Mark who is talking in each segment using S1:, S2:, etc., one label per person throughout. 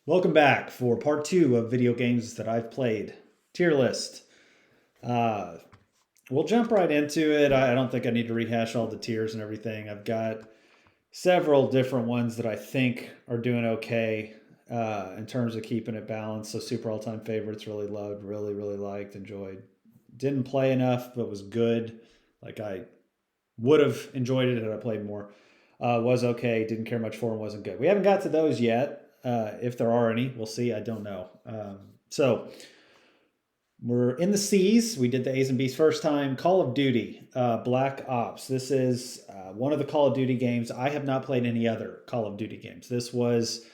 S1: Welcome back for part two of video games that I've played. Tier list. Uh, we'll jump right into it. I don't think I need to rehash all the tiers and everything. I've got several different ones that I think are doing okay in terms of keeping it balanced. So, super all time favorites, really loved, really liked, enjoyed. Didn't play enough, but was good. Like I would have enjoyed it had I played more. Was okay. Didn't care much for and wasn't good. We haven't got to those yet. If there are any, we'll see. I don't know. So we're in the C's. We did the A's and B's first time. Call of Duty, Black Ops. This is one of the Call of Duty games. I have not played any other Call of Duty games. This was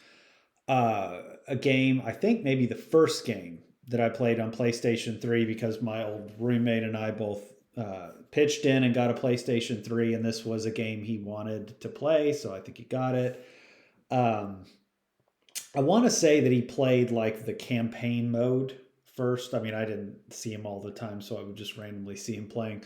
S1: a game, I think maybe the first game that I played on PlayStation 3 because my old roommate and I both pitched in and got a PlayStation 3, and this was a game he wanted to play, so I think he got it. Um, I want to say that he played like the campaign mode first. I mean, I didn't see him all the time, so I would just randomly see him playing.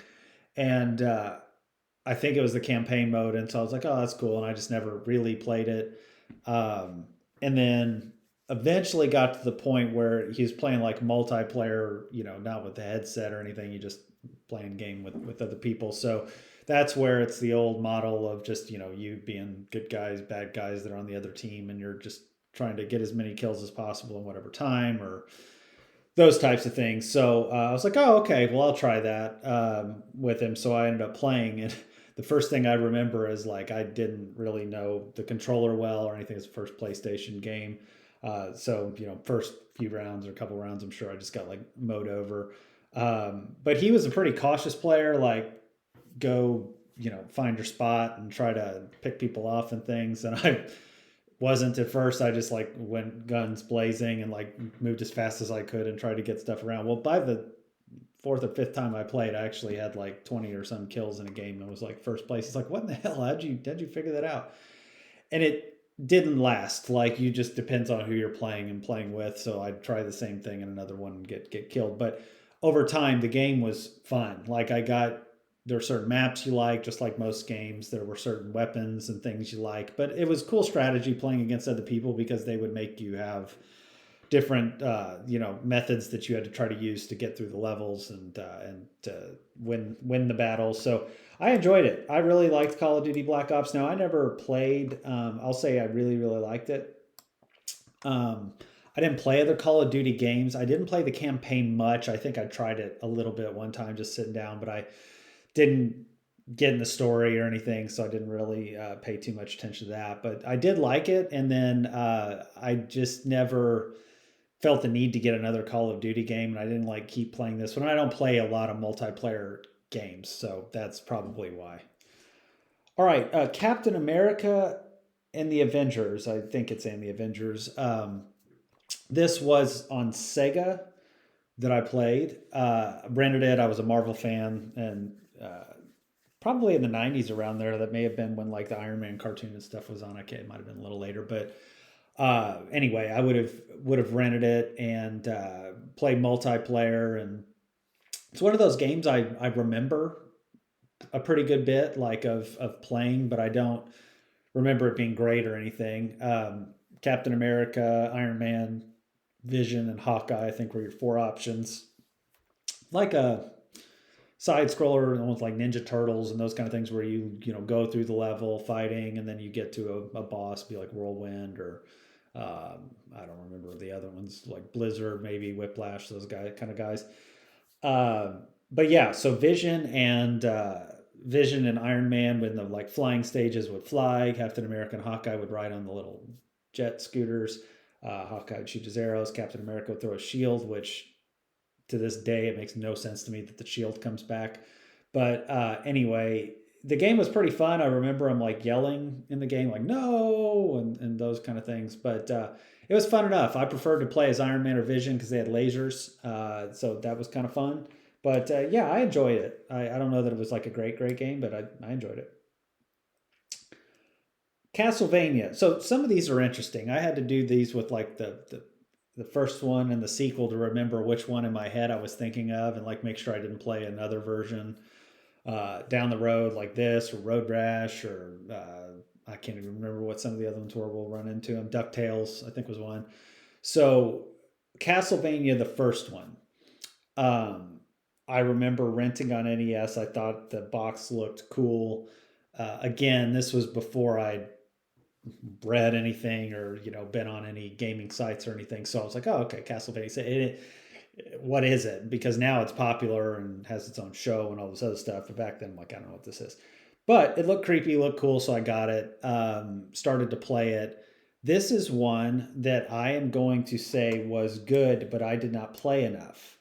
S1: And I think it was the campaign mode. And so I was like, oh, that's cool. And I just never really played it. And then eventually got to the point where he was playing like multiplayer, not with the headset or anything. You just playing game with other people. So that's where it's the old model of just, you being good guys, bad guys that are on the other team, and you're just trying to get as many kills as possible in whatever time or those types of things. So I was like, oh, okay, well, I'll try that with him. So I ended up playing, and the first thing I remember is like I didn't really know the controller well or anything. It's the first PlayStation game. So, first few rounds or a couple rounds, I'm sure I just got like mowed over. But he was a pretty cautious player, like go, find your spot and try to pick people off and things. And I wasn't at first. I just like went guns blazing and like moved as fast as I could and tried to get stuff around. Well, by the fourth or fifth time I played, I actually had like 20 or some kills in a game and was like first place. It's like, what in the hell? How'd you figure that out? And it didn't last. Like you just depends on who you're playing and playing with. So I'd try the same thing in another one and get killed. But over time the game was fun. Like there were certain maps you like, just like most games. There were certain weapons and things you like, but it was cool strategy playing against other people because they would make you have different, methods that you had to try to use to get through the levels and to win the battles. So I enjoyed it. I really liked Call of Duty Black Ops. Now I never played. I'll say I really liked it. Um, I didn't play other Call of Duty games. I didn't play the campaign much. I think I tried it a little bit one time, just sitting down, but I didn't get in the story or anything, so I didn't really pay too much attention to that. But I did like it, and then I just never felt the need to get another Call of Duty game, and I didn't like keep playing this one. I don't play a lot of multiplayer games, so that's probably why. All right, Captain America and the Avengers. I think it's in the Avengers. This was on Sega that I played. Rented it. I was a Marvel fan, and probably in the '90s around there. That may have been when like the Iron Man cartoon and stuff was on. It might have been a little later, but anyway, I would have rented it and played multiplayer, and it's one of those games I remember a pretty good bit like of playing, but I don't remember it being great or anything. Captain America, Iron Man, Vision, and Hawkeye, I think were your four options. Like a side scroller, almost like Ninja Turtles and those kind of things, where you go through the level fighting, and then you get to a boss, be like Whirlwind or I don't remember the other ones, like Blizzard, maybe Whiplash, those kind of guys. But yeah, so Vision and Iron Man, when the like flying stages would fly, Captain America and Hawkeye would ride on the little jet scooters. Hawkeye would shoot his arrows. Captain America would throw a shield, which to this day it makes no sense to me that the shield comes back. But anyway, the game was pretty fun. I remember him like yelling in the game, like no, and those kind of things. But it was fun enough. I preferred to play as Iron Man or Vision because they had lasers, so that was kind of fun. But yeah, I enjoyed it. I don't know that it was like a great game, but I enjoyed it. Castlevania. So some of these are interesting. I had to do these with like the first one and the sequel to remember which one in my head I was thinking of, and like make sure I didn't play another version down the road like this or Road Rash or I can't even remember what some of the other ones were. We'll run into them. Ducktales, I think was one. So Castlevania, the first one, um, I remember renting on NES. I thought the box looked cool. Again, this was before I'd read anything or been on any gaming sites or anything. So I was like, oh, okay, Castlevania. What is it? Because now it's popular and has its own show and all this other stuff. But back then, I'm like, I don't know what this is. But it looked creepy, looked cool, so I got it. Started to play it. This is one that I am going to say was good, but I did not play enough.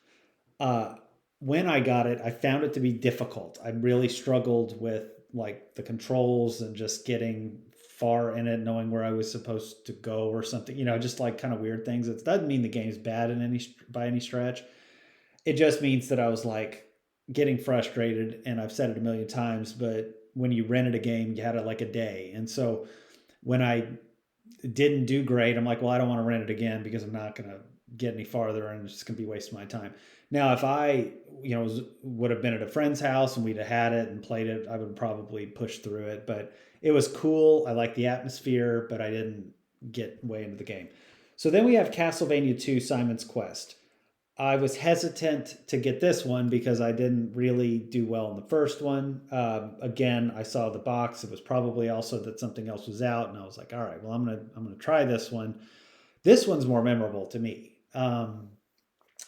S1: Uh, when I got it, I found it to be difficult. I really struggled with like the controls and just getting far in it, knowing where I was supposed to go or something. Just like kind of weird things. It doesn't mean the game's bad in any by any stretch. It just means that I was like getting frustrated, and I've said it a million times, but when you rented a game, you had it like a day, and so when I didn't do great, I'm like, well, I don't want to rent it again because I'm not going to get any farther and it's just going to be wasting my time. Now, if I, would have been at a friend's house and we'd have had it and played it, I would probably push through it. But it was cool. I liked the atmosphere, but I didn't get way into the game. So then we have Castlevania 2 Simon's Quest. I was hesitant to get this one because I didn't really do well in the first one. Again, I saw the box. It was probably also that something else was out, and I was like, "All right, well, I'm gonna try this one." This one's more memorable to me. Now,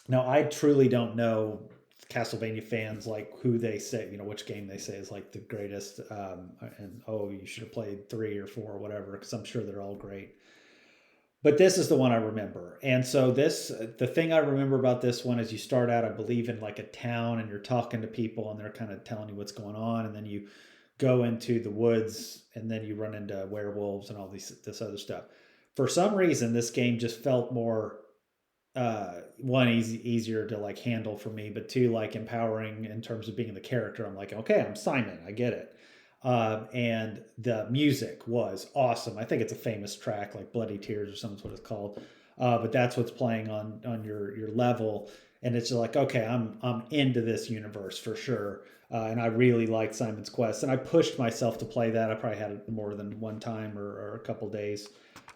S1: I truly don't know Castlevania fans like who they say, which game they say is like the greatest, and oh, you should have played 3 or 4 or whatever, because I'm sure they're all great. But this is the one I remember. And so the thing I remember about this one is you start out, I believe, in like a town and you're talking to people and they're kind of telling you what's going on. And then you go into the woods and then you run into werewolves and all this other stuff. For some reason, this game just felt more, one, easier to like handle for me, but two, like empowering in terms of being the character. I'm like, okay, I'm Simon. I get it. And the music was awesome. I think it's a famous track, like Bloody Tears or something's what it's called. But that's what's playing on your level, and it's just like, okay, I'm into this universe for sure. And I really liked Simon's Quest, and I pushed myself to play that. I probably had it more than one time or a couple days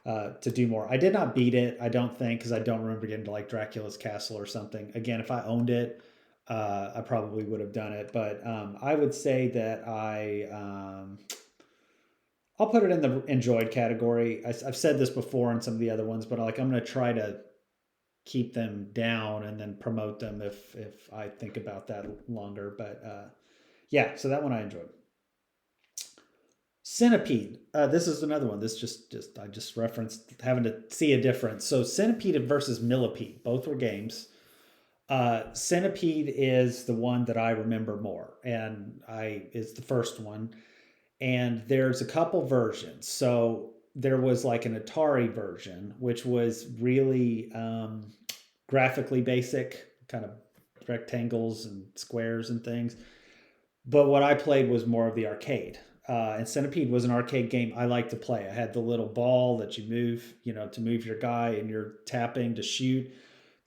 S1: to do more. I did not beat it, I don't think, because I don't remember getting to like Dracula's Castle or something. Again, if I owned it, I probably would have done it. But I would say that I'll put it in the enjoyed category. Have said this before in some of the other ones, but like I'm going to try to keep them down and then promote them if I think about that longer. But yeah, so that one I enjoyed. Centipede. This is another one. This just I just referenced having to see a difference. So Centipede versus Millipede. Both were games. Centipede is the one that I remember more, and I is the first one. And there's a couple versions. So there was like an Atari version, which was really graphically basic, kind of rectangles and squares and things. But what I played was more of the arcade. And Centipede was an arcade game I like to play. I had the little ball that you move, to move your guy, and you're tapping to shoot.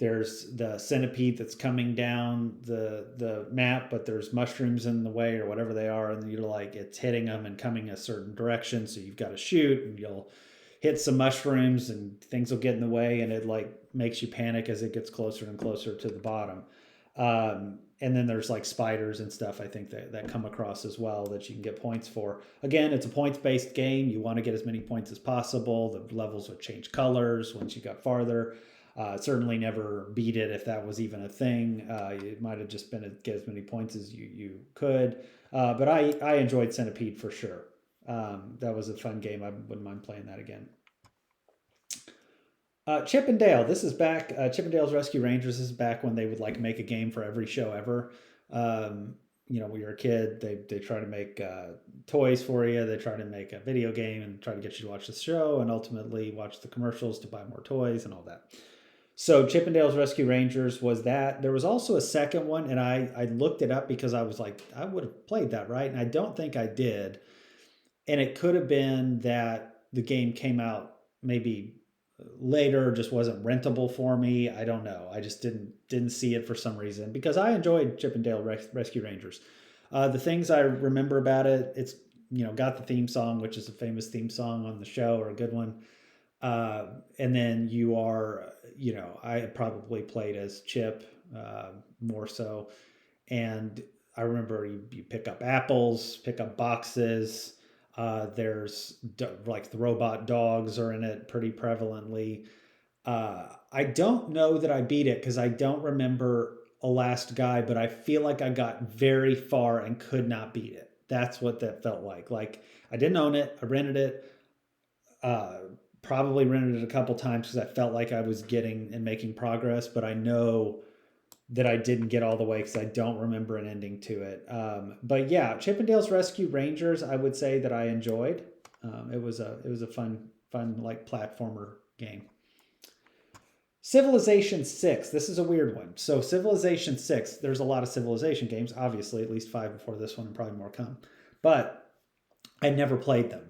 S1: There's the centipede that's coming down the map, but there's mushrooms in the way or whatever they are, and you're like it's hitting them and coming a certain direction. So you've got to shoot, and you'll hit some mushrooms, and things will get in the way, and it like makes you panic as it gets closer and closer to the bottom. And then there's like spiders and stuff I think that come across as well that you can get points for. Again, it's a points based game. You want to get as many points as possible. The levels would change colors once you got farther. Certainly never beat it if that was even a thing. It might have just been to get as many points as you could. But I enjoyed Centipede for sure. That was a fun game. I wouldn't mind playing that again. Chip and Dale. This is back. Chip and Dale's Rescue Rangers is back when they would like make a game for every show ever. When you're a kid, they try to make toys for you. They try to make a video game and try to get you to watch the show and ultimately watch the commercials to buy more toys and all that. So Chip and Dale's Rescue Rangers was that. There was also a second one, and I looked it up because I was like, I would have played that, right? And I don't think I did. And it could have been that the game came out maybe later, just wasn't rentable for me. I don't know. I just didn't see it for some reason because I enjoyed Chip and Dale Rescue Rangers. The things I remember about it, it's got the theme song, which is a famous theme song on the show or a good one. And then I probably played as Chip more so. And I remember you pick up apples, pick up boxes. There's like the robot dogs are in it pretty prevalently. I don't know that I beat it because I don't remember a last guy, but I feel like I got very far and could not beat it. That's what that felt like. Like I didn't own it. I rented it. Uh, Probably rented it a couple times because I felt like I was getting and making progress, but I know that I didn't get all the way because I don't remember an ending to it. But yeah, Chippendales Rescue Rangers, I would say that I enjoyed. It was a fun like platformer game. Civilization 6. This is a weird one. So Civilization 6, there's a lot of Civilization games, obviously, at least 5 before this one and probably more come. But I never played them.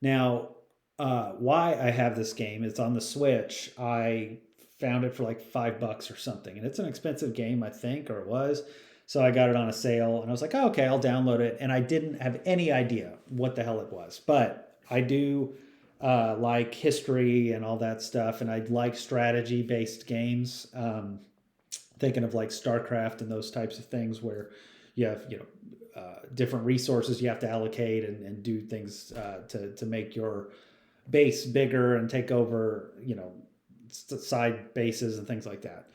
S1: Now, why I have this game, it's on the Switch. I found it for like $5 or something. And it's an expensive game, I think, or it was. So I got it on a sale and I was like, oh, okay, I'll download it. And I didn't have any idea what the hell it was. But I do like history and all that stuff. And I like strategy based games. Thinking of like StarCraft and those types of things where you have, different resources you have to allocate and do things to make your base bigger and take over, side bases and things like that.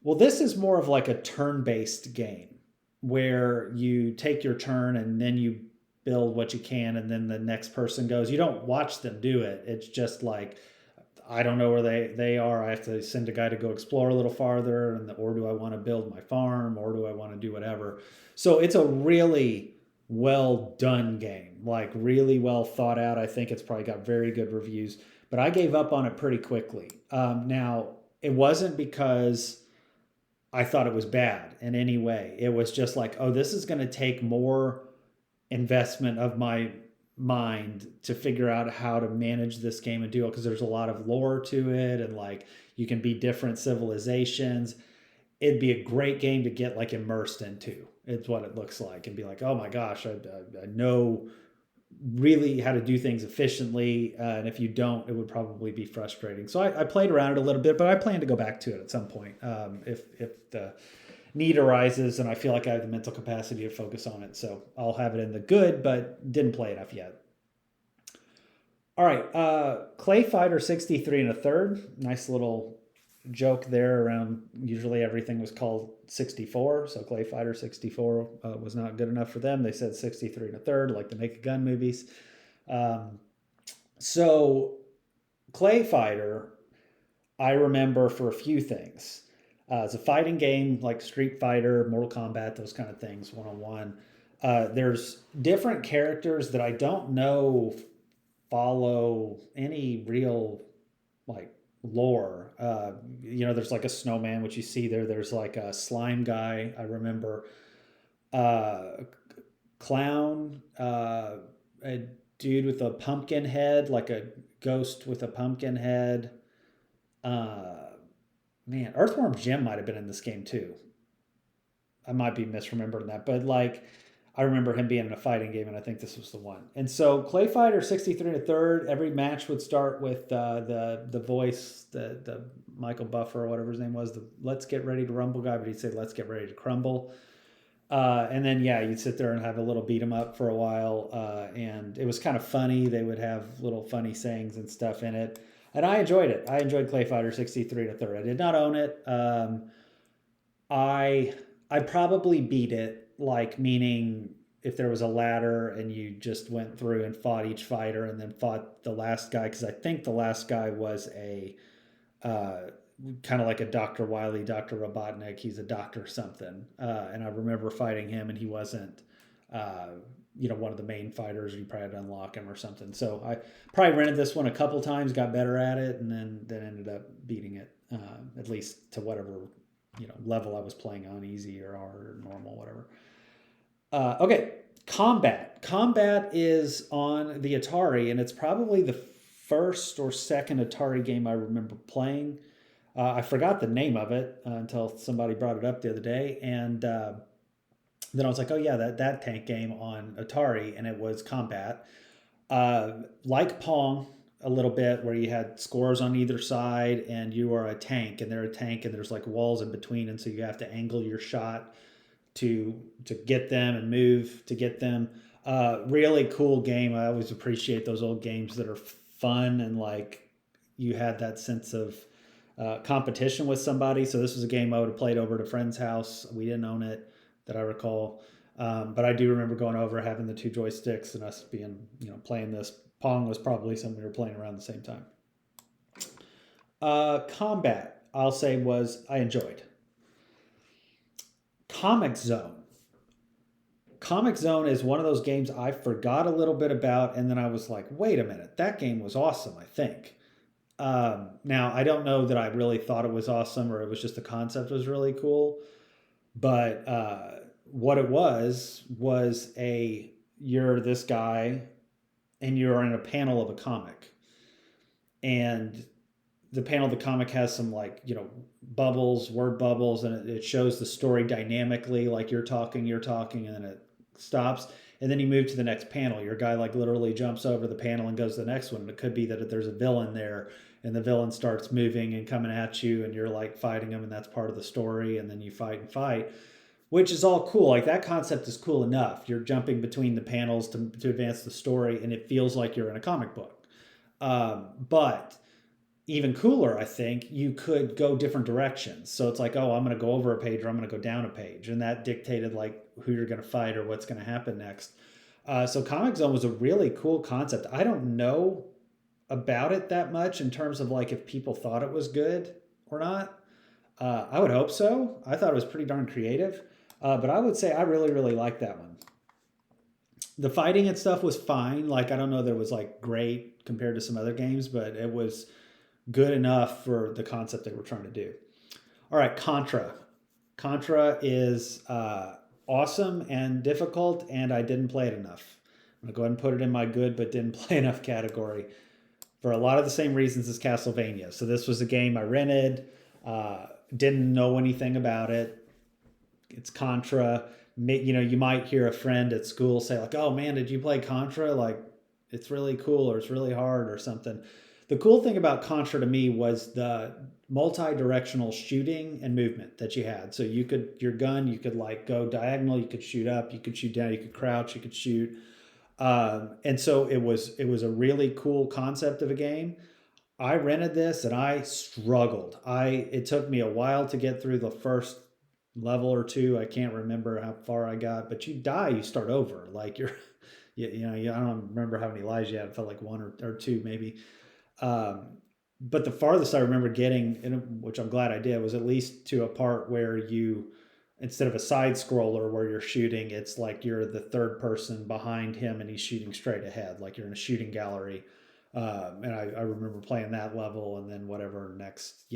S1: Well, this is more of like a turn-based game where you take your turn and then you build what you can and then the next person goes. You don't watch them do it. It's just like I don't know where they are. I have to send a guy to go explore a little farther, or do I want to build my farm, or do I want to do whatever? So it's a really well done game, like really well thought out. I think it's probably got very good reviews, but I gave up on it pretty quickly. Now, it wasn't because I thought it was bad in any way. It was just like, oh, this is going to take more investment of my mind to figure out how to manage this game and do it because there's a lot of lore to it and like you can be different civilizations. It'd be a great game to get like immersed into. It's what it looks like and be like, oh my gosh, I know really how to do things efficiently. And if you don't, it would probably be frustrating. So I played around it a little bit, but I plan to go back to it at some point if the need arises and I feel like I have the mental capacity to focus on it. So I'll have it in the good, but didn't play enough yet. All right, Clay Fighter 63 and a third. Nice little joke there around usually everything was called 64. So Clay Fighter 64 was not good enough for them. They said 63 and a third, like the Naked Gun movies. So Clay Fighter, I remember for a few things. It's a fighting game like Street Fighter, Mortal Kombat, those kind of things, one-on-one. There's different characters that I don't know follow any real like lore. There's like a snowman, which you see there. There's like a slime guy. I remember clown, a dude with a pumpkin head, like a ghost with a pumpkin head. Man, Earthworm Jim might have been in this game too. I might be misremembering that, but like I remember him being in a fighting game, and I think this was the one. And so Clay Fighter 63 and a third, every match would start with the voice, the Michael Buffer or whatever his name was, the Let's Get Ready to Rumble guy, but he'd say Let's Get Ready to Crumble. And then, yeah, you'd sit there and have a little beat 'em up for a while. And it was kind of funny. They would have little funny sayings and stuff in it. And I enjoyed it. I enjoyed Clay Fighter 63 and a third. I did not own it. I probably beat it, like meaning if there was a ladder and you just went through and fought each fighter and then fought the last guy, because I think the last guy was a kind of like a Dr. Wily, Dr. Robotnik. He's a doctor something. And I remember fighting him and he wasn't, one of the main fighters. You probably had to unlock him or something. So I probably rented this one a couple times, got better at it, and then ended up beating it, at least to whatever level I was playing on, easy or hard or normal, whatever. Okay, Combat. Combat is on the Atari, and it's probably the first or second Atari game I remember playing. I forgot the name of it until somebody brought it up the other day, and then I was like, oh yeah, that tank game on Atari, and it was Combat. Like Pong, a little bit where you had scores on either side and you are a tank and they're a tank and there's like walls in between, and so you have to angle your shot to get them and move to get them. Really cool game. I always appreciate those old games that are fun and like you had that sense of competition with somebody. So this was a game I would have played over at a friend's house. We didn't own it that I recall. But I do remember going over, having the two joysticks, and us being, playing this. Pong was probably something we were playing around the same time. Combat, I'll say, I enjoyed. Comix Zone. Comix Zone is one of those games I forgot a little bit about, and then I was like, wait a minute, that game was awesome, I think. Now, I don't know that I really thought it was awesome or it was just the concept was really cool, but what it was you're this guy and you're in a panel of a comic. And the panel of the comic has some bubbles, word bubbles, and it shows the story dynamically, like you're talking, and then it stops. And then you move to the next panel. Your guy literally jumps over the panel and goes to the next one. It could be that there's a villain there and the villain starts moving and coming at you and you're fighting him, and that's part of the story. And then you fight and fight, which is all cool. That concept is cool enough. You're jumping between the panels to advance the story, and it feels like you're in a comic book. But even cooler, I think, you could go different directions. So it's I'm going to go over a page or I'm going to go down a page. And that dictated who you're going to fight or what's going to happen next. So Comix Zone was a really cool concept. I don't know about it that much in terms of if people thought it was good or not. I would hope so. I thought it was pretty darn creative. But I would say I really, really liked that one. The fighting and stuff was fine. I don't know that it was great compared to some other games, but it was good enough for the concept they were trying to do. All right, Contra. Contra is awesome and difficult, and I didn't play it enough. I'm going to go ahead and put it in my good but didn't play enough category for a lot of the same reasons as Castlevania. So this was a game I rented, didn't know anything about it. It's Contra. You might hear a friend at school say oh man, did you play Contra? It's really cool or it's really hard or something. The cool thing about Contra to me was the multi-directional shooting and movement that you had. So your gun, you could go diagonal, you could shoot up, you could shoot down, you could crouch, you could shoot. And so it was a really cool concept of a game. I rented this and I struggled. It took me a while to get through the first level or two. I can't remember how far I got, but you die, you start over. I don't remember how many lives you had. It felt like one or two maybe. But the farthest I remember getting, which I'm glad I did, was at least to a part where you, instead of a side scroller where you're shooting, it's you're the third person behind him and he's shooting straight ahead, you're in a shooting gallery. And I remember playing that level and then whatever next,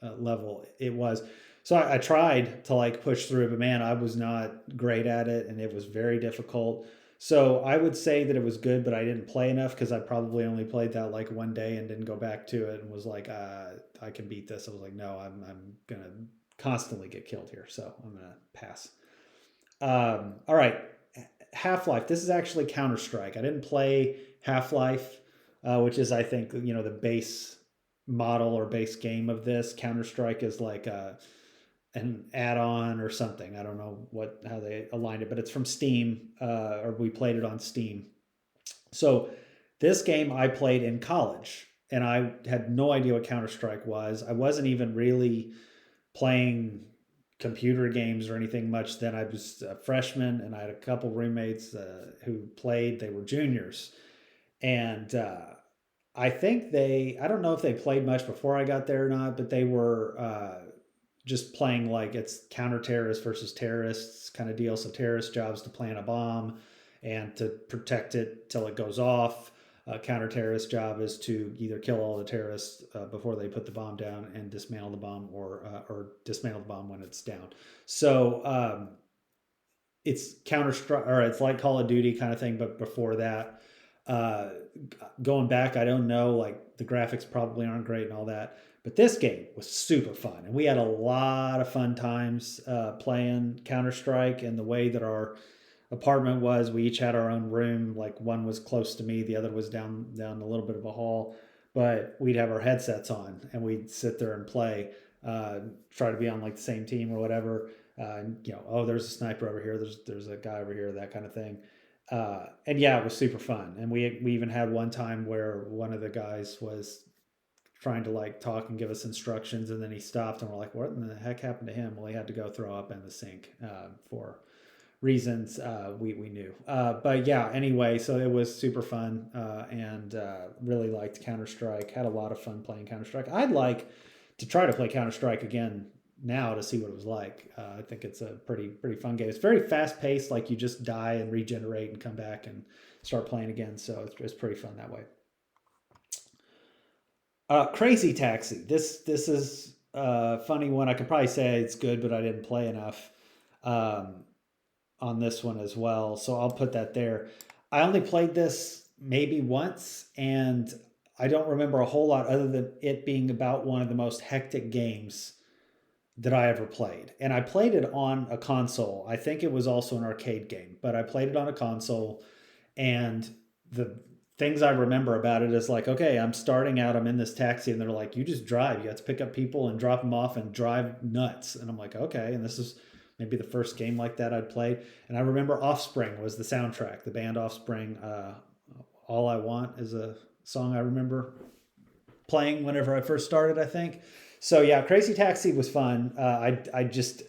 S1: level it was. So I tried to push through, but man, I was not great at it and it was very difficult. So I would say that it was good, but I didn't play enough because I probably only played that one day and didn't go back to it and was I can beat this. I was no, I'm going to constantly get killed here. So I'm going to pass. All right. Half-Life. This is actually Counter-Strike. I didn't play Half-Life, which is, I think, the base model or base game of this. Counter-Strike is an add-on or something. I don't know how they aligned it, but it's from Steam, or we played it on Steam. So this game I played in college, and I had no idea what Counter-Strike was. I wasn't even really playing computer games or anything much then. I was a freshman, and I had a couple roommates who played. They were juniors. And I think I don't know if they played much before I got there or not, but they were just playing it's counter-terrorists versus terrorists kind of deal. So terrorist job's to plant a bomb and to protect it till it goes off. Counter-terrorist job is to either kill all the terrorists before they put the bomb down and dismantle the bomb, or dismantle the bomb when it's down. So it's Counter-Strike, or it's like Call of Duty kind of thing, but before that. Going back, I don't know, the graphics probably aren't great and all that. But this game was super fun, and we had a lot of fun times playing Counter-Strike. And the way that our apartment was, we each had our own room. One was close to me, the other was down a little bit of a hall. but we'd have our headsets on and we'd sit there and play, try to be on like the same team or whatever. Oh, there's a sniper over here. There's a guy over here, that kind of thing. And yeah, it was super fun. And we even had one time where one of the guys was trying to like talk and give us instructions, and then he stopped, and we're like, what in the heck happened to him? Well, he had to go throw up in the sink for reasons we knew. But yeah, anyway, so it was super fun, and really liked Counter-Strike. Had a lot of fun playing Counter-Strike. I'd like to try to play Counter-Strike again now to see what it was like. I think it's a pretty fun game. It's very fast paced, like you just die and regenerate and come back and start playing again. So it's pretty fun that way. Crazy Taxi. This is a funny one. I could probably say it's good, but I didn't play enough um, on this one as well. So I'll put that there. I only played this maybe once, and I don't remember a whole lot other than it being about one of the most hectic games that I ever played. And I played it on a console. I think it was also an arcade game, but I played it on a console. And the things I remember about it is like, okay, I'm starting out, I'm in this taxi, and they're like, you just drive. You have to pick up people and drop them off and drive nuts. And I'm like, okay. And this is maybe the first game like that I'd played. And I remember Offspring was the soundtrack, the band Offspring. All I Want is a song I remember playing whenever I first started, I think. So yeah, Crazy Taxi was fun. I just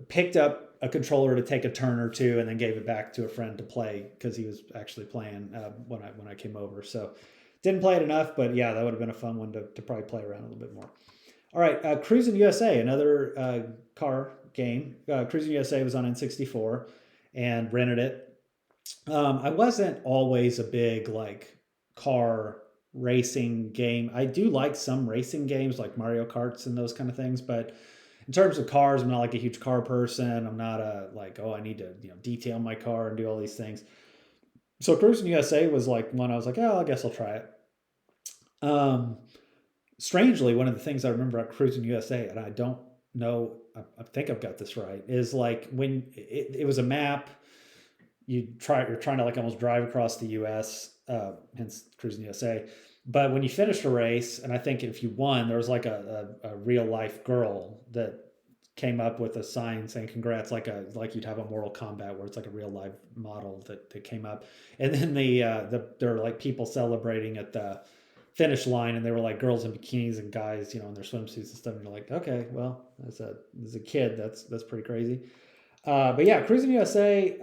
S1: picked up a controller to take a turn or two, and then gave it back to a friend to play because he was actually playing when I came over. So didn't play it enough, but yeah, that would have been a fun one to probably play around a little bit more. All right, Cruising USA, another car game. Cruising USA was on N64 and rented it. I wasn't always a big like car racing game. I do like some racing games like Mario Karts and those kind of things, but in terms of cars, I'm not like a huge car person. I'm not a like, oh, I need to detail my car and do all these things. So Cruising USA was like one I was like, oh, I guess I'll try it. Um, Strangely, one of the things I remember about Cruising USA, and I don't know, I think I've got this right, is like when it was a map. You're trying to like almost drive across the U.S. Hence Cruising USA. But when you finished a race, and I think if you won, there was like a real life girl that came up with a sign saying congrats, like you'd have a Mortal Kombat where it's like a real life model that came up. And then there were like people celebrating at the finish line, and they were like girls in bikinis and guys in their swimsuits and stuff, and you're like, okay, well, as a kid, that's pretty crazy. But yeah, Cruising USA,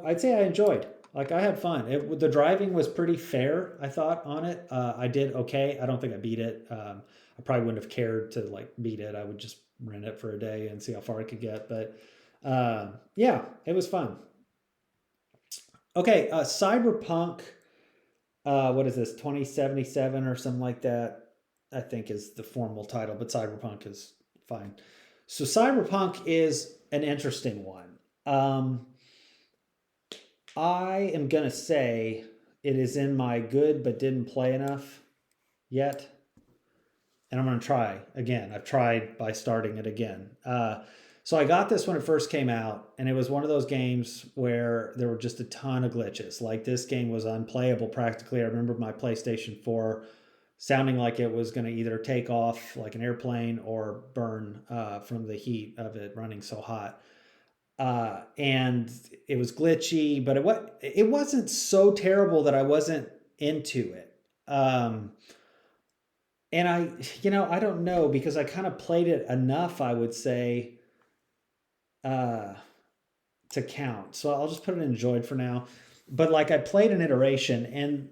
S1: I'd say I enjoyed. Like I had fun. The driving was pretty fair, I thought, on it. I did okay. I don't think I beat it. I probably wouldn't have cared to like beat it. I would just rent it for a day and see how far I could get. But yeah, it was fun. Okay, Cyberpunk. What is this? 2077 or something like that? I think is the formal title, but Cyberpunk is fine. So Cyberpunk is an interesting one. I am gonna say it is in my good but didn't play enough yet, and I'm gonna try again. I've tried by starting it again. So I got this when it first came out, and it was one of those games where there were just a ton of glitches. Like this game was unplayable practically. I remember my PlayStation 4 sounding like it was going to either take off like an airplane or burn from the heat of it running so hot. And it was glitchy, but it wasn't so terrible that I wasn't into it. And I don't know because I kind of played it enough, I would say, uh, to count. So I'll just put it in enjoyed for now. But like I played an iteration, and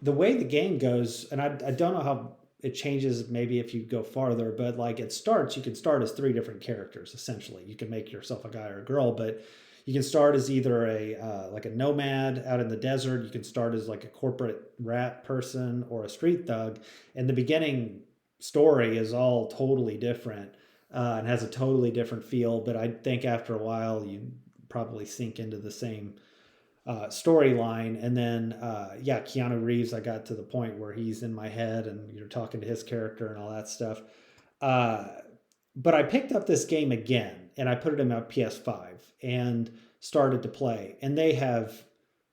S1: the way the game goes, and I don't know how it changes maybe if you go farther, but like you can start as three different characters essentially. You can make yourself a guy or a girl, but you can start as either a like a nomad out in the desert. You can start as like a corporate rat person or a street thug. And the beginning story is all totally different and has a totally different feel. But I think after a while you probably sink into the same storyline. And then, yeah, Keanu Reeves, I got to the point where he's in my head and you're talking to his character and all that stuff. But I picked up this game again and I put it in my PS5 and started to play. And they have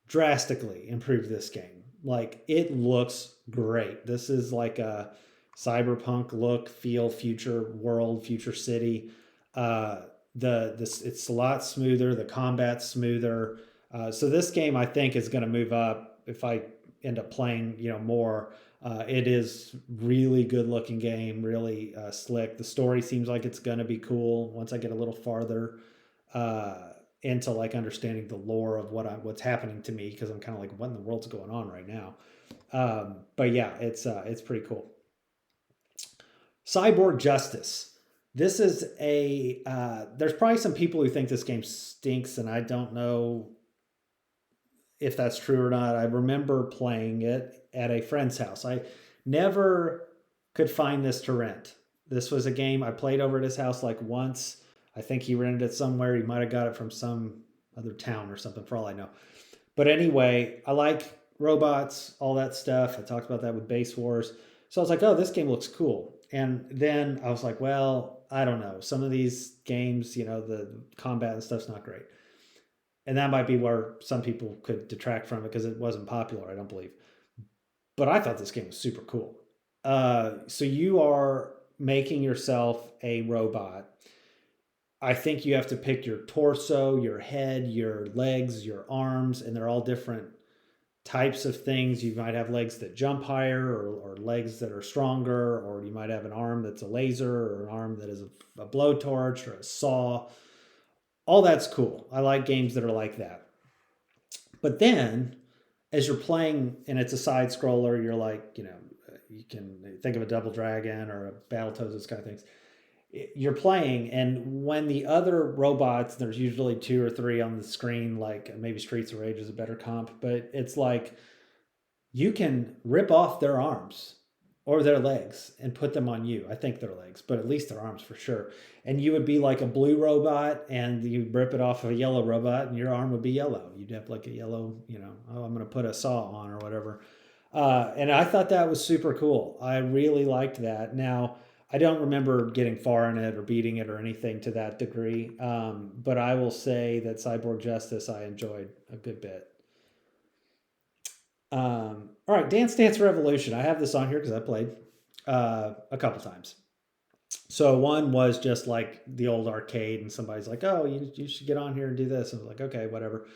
S1: drastically improved this game. Like it looks great. This is like a cyberpunk look, feel, future world, future city. Uh, it's a lot smoother. The combat's smoother. So this game, I think, is going to move up if I end up playing, more. It is really good looking game, really slick. The story seems like it's going to be cool once I get a little farther uh, into like understanding the lore of what's happening to me, because I'm kind of like, what in the world's going on right now? But yeah, it's pretty cool. Cyborg Justice. This is there's probably some people who think this game stinks, and I don't know if that's true or not. I remember playing it at a friend's house. I never could find this to rent. This was a game I played over at his house like once. I think he rented it somewhere. He might have got it from some other town or something, for all I know. But anyway, I like robots, all that stuff. I talked about that with Base Wars. So I was like, oh, this game looks cool. And then I was like, well, I don't know. Some of these games, the combat and stuff's not great. And that might be where some people could detract from it because it wasn't popular, I don't believe. But I thought this game was super cool. So you are making yourself a robot. I think you have to pick your torso, your head, your legs, your arms, and they're all different types of things. You might have legs that jump higher, or legs that are stronger, or you might have an arm that's a laser, or an arm that is a blowtorch or a saw. All that's cool. I like games that are like that. But then as you're playing and it's a side scroller, you're like, you can think of a Double Dragon or a Battletoads, those kind of things. You're playing, and when the other robots, there's usually two or three on the screen, like maybe Streets of Rage is a better comp, but it's like you can rip off their arms or their legs and put them on you. I think their legs, but at least their arms for sure. And you would be like a blue robot, and you rip it off of a yellow robot, and your arm would be yellow. You'd have like a yellow, oh, I'm going to put a saw on or whatever. And I thought that was super cool. I really liked that. Now, I don't remember getting far in it or beating it or anything to that degree. But I will say that Cyborg Justice I enjoyed a good bit. All right, Dance Dance Revolution. I have this on here because I played a couple times. So one was just like the old arcade, and somebody's like, "Oh, you should get on here and do this." And I was like, "Okay, whatever."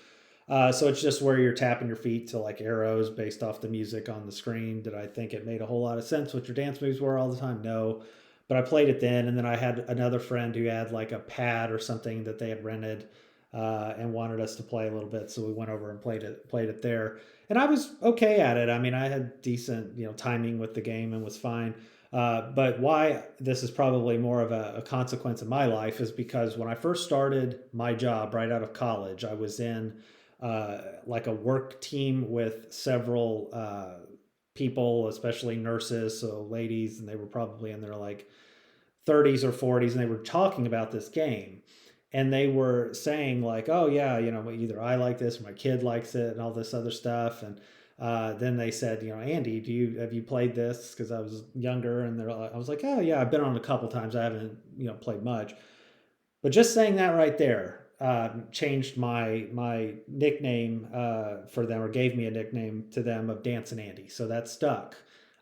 S1: So it's just where you're tapping your feet to like arrows based off the music on the screen. Did I think it made a whole lot of sense what your dance moves were all the time? No. But I played it then, and then I had another friend who had like a pad or something that they had rented and wanted us to play a little bit. So we went over and played it there. And I was okay at it. I mean, I had decent, timing with the game and was fine. But why this is probably more of a consequence in my life is because when I first started my job right out of college, I was in like a work team with several people, especially nurses, so ladies, and they were probably in their like 30s or 40s, and they were talking about this game. And they were saying like, oh yeah, either I like this or my kid likes it and all this other stuff. And then they said, Andy, have you played this? Because I was younger, and I was like, oh yeah, I've been on a couple times. I haven't played much. But just saying that right there changed my nickname for them, or gave me a nickname to them of Dance and Andy. So that stuck,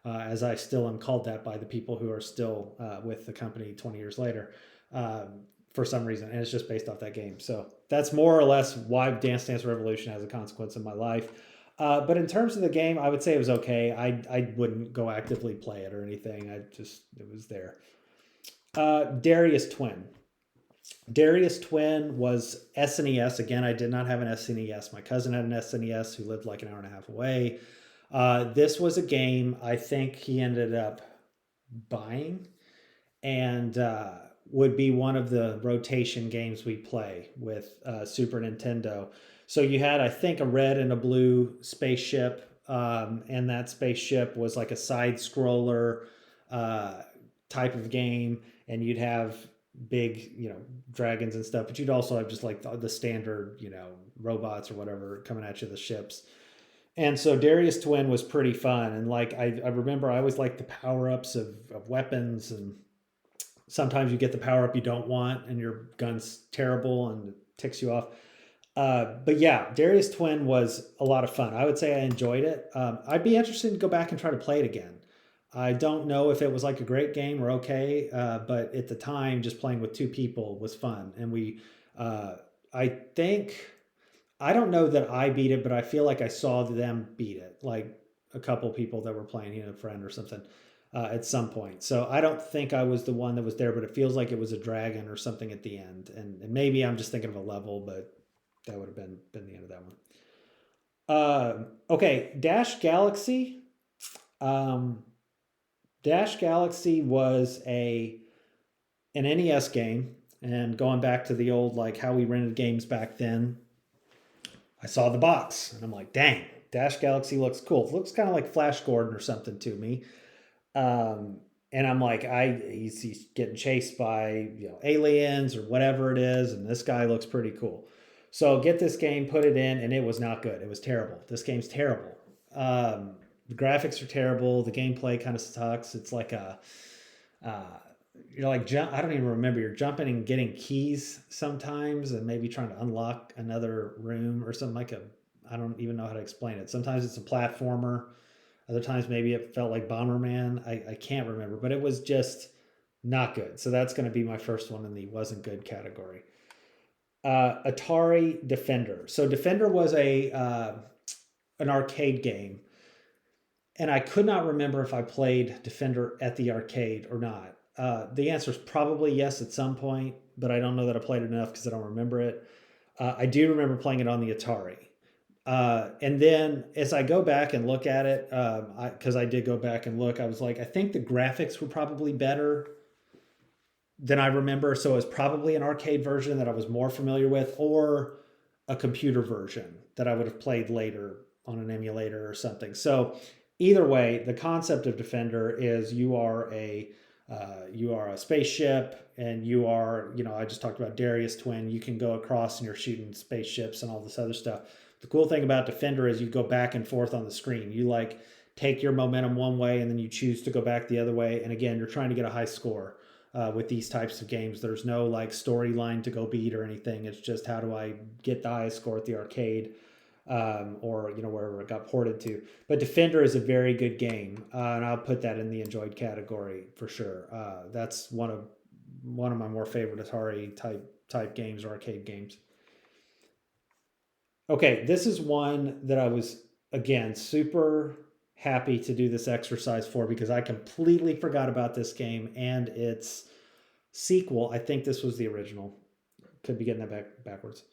S1: as I still am called that by the people who are still with the company 20 years later. For some reason, and it's just based off that game. So that's more or less why Dance Dance Revolution has a consequence in my life. But in terms of the game, I would say it was okay. I wouldn't go actively play it or anything. It was there. Darius Twin. Darius Twin was SNES. Again, I did not have an SNES. My cousin had an SNES who lived like an hour and a half away. This was a game I think he ended up buying, and would be one of the rotation games we play with Super Nintendo. So you had, I think, a red and a blue spaceship, and that spaceship was like a side scroller type of game, and you'd have big, dragons and stuff, but you'd also have just like the standard, robots or whatever coming at you, the ships. And so Darius Twin was pretty fun. And like, I remember I always liked the power-ups of weapons, and sometimes you get the power up you don't want and your gun's terrible and it ticks you off. But yeah, Darius Twin was a lot of fun. I would say I enjoyed it. I'd be interested to go back and try to play it again. I don't know if it was like a great game or okay, but at the time, just playing with two people was fun. And uh, I think, I don't know that I beat it, but I feel like I saw them beat it, like a couple people that were playing, a friend or something, at some point. So I don't think I was the one that was there, but it feels like it was a dragon or something at the end. And maybe I'm just thinking of a level, but that would have been the end of that one. Okay, Dash Galaxy. Um, Dash Galaxy was a an NES game, and going back to the old like how we rented games back then, I saw the box and I'm like, dang, Dash Galaxy looks cool. It looks kind of like Flash Gordon or something to me. And I'm like, he's getting chased by aliens or whatever it is, and this guy looks pretty cool. So get this game, put it in, and it was not good. It was terrible. This game's terrible. The graphics are terrible. The gameplay kind of sucks. It's like uh, you're like jump. I don't even remember. You're jumping and getting keys sometimes, and maybe trying to unlock another room or something like a. I don't even know how to explain it. Sometimes it's a platformer. Other times maybe it felt like Bomberman. I can't remember, but it was just not good. So that's going to be my first one in the wasn't good category. Atari Defender. So Defender was a an arcade game, and I could not remember if I played Defender at the arcade or not. The answer is probably yes at some point, but I don't know that I played it enough because I don't remember it. I do remember playing it on the Atari. And then as I go back and look at it, because I did go back and look, I was like, I think the graphics were probably better than I remember. So it was probably an arcade version that I was more familiar with, or a computer version that I would have played later on an emulator or something. So either way, the concept of Defender is you are a spaceship, and you are, I just talked about Darius Twin. You can go across and you're shooting spaceships and all this other stuff. The cool thing about Defender is you go back and forth on the screen. You like take your momentum one way and then you choose to go back the other way. And again, you're trying to get a high score with these types of games. There's no like storyline to go beat or anything. It's just how do I get the highest score at the arcade, or wherever it got ported to. But Defender is a very good game, and I'll put that in the enjoyed category for sure. That's one of my more favorite Atari type games or arcade games. Okay, this is one that I was again super happy to do this exercise for because I completely forgot about this game and its sequel. I think this was the original. Could be getting that backwards.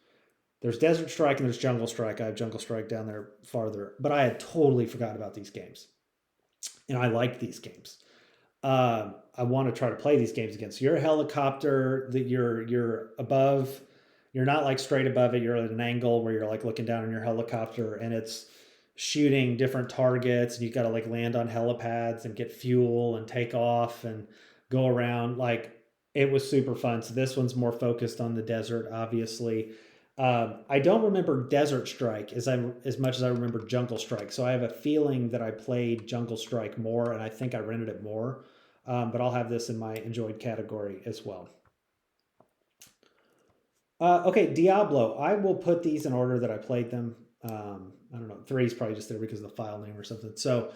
S1: There's Desert Strike and there's Jungle Strike. I have Jungle Strike down there farther, but I had totally forgot about these games, and I liked these games. I want to try to play these games again. So you're a helicopter that you're above. You're not like straight above it. You're at an angle where you're like looking down on your helicopter, and it's shooting different targets. And you got to like land on helipads and get fuel and take off and go around. Like it was super fun. So this one's more focused on the desert, obviously. I don't remember Desert Strike as much as I remember Jungle Strike. So I have a feeling that I played Jungle Strike more, and I think I rented it more. But I'll have this in my enjoyed category as well. Okay, Diablo. I will put these in order that I played them. I don't know. Three is probably just there because of the file name or something. So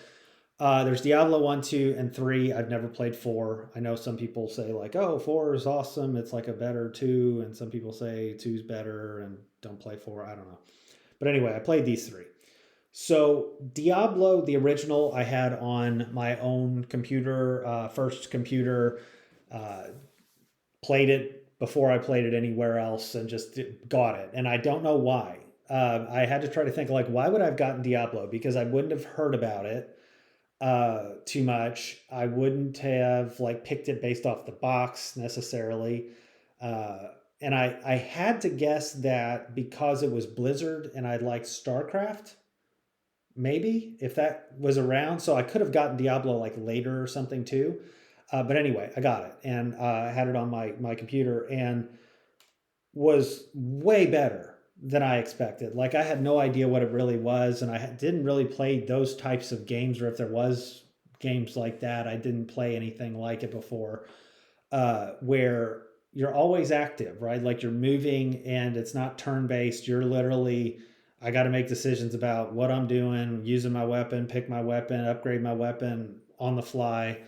S1: there's Diablo 1, 2, and 3. I've never played 4. I know some people say, like, oh, 4 is awesome. It's like a better 2. And some people say 2 is better and don't play 4. I don't know. But anyway, I played these 3. So Diablo, the original, I had on my own computer, first computer, uh, played it before I played it anywhere else and just got it. And I don't know why. I had to try to think, like, why would I have gotten Diablo? Because I wouldn't have heard about it too much. I wouldn't have like picked it based off the box necessarily. And I had to guess that because it was Blizzard and I liked StarCraft, maybe if that was around. So I could have gotten Diablo like later or something too. But anyway, I got it and I had it on my computer and was way better than I expected. Like I had no idea what it really was, and I didn't really play those types of games, or if there was games like that, I didn't play anything like it before. Where you're always active, right? Like you're moving and it's not turn based. You're literally, I got to make decisions about what I'm doing, using my weapon, pick my weapon, upgrade my weapon on the fly.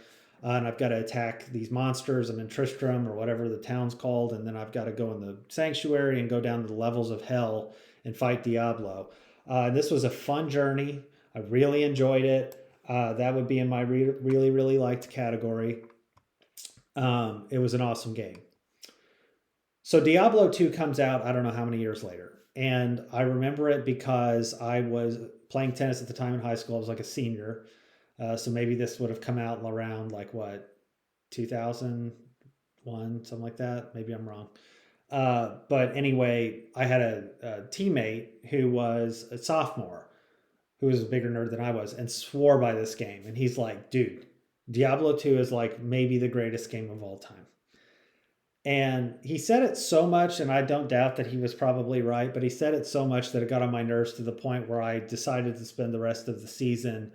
S1: And I've got to attack these monsters. I'm in Tristram or whatever the town's called. And then I've got to go in the sanctuary and go down to the levels of hell and fight Diablo. This was a fun journey. I really enjoyed it. That would be in my really, really liked category. It was an awesome game. So Diablo 2 comes out, I don't know how many years later. And I remember it because I was playing tennis at the time in high school. I was like a senior. So maybe this would have come out around like what, 2001, something like that. Maybe I'm wrong. But anyway, I had a teammate who was a sophomore who was a bigger nerd than I was and swore by this game. And he's like, dude, Diablo 2 is like maybe the greatest game of all time. And he said it so much, and I don't doubt that he was probably right, but he said it so much that it got on my nerves to the point where I decided to spend the rest of the season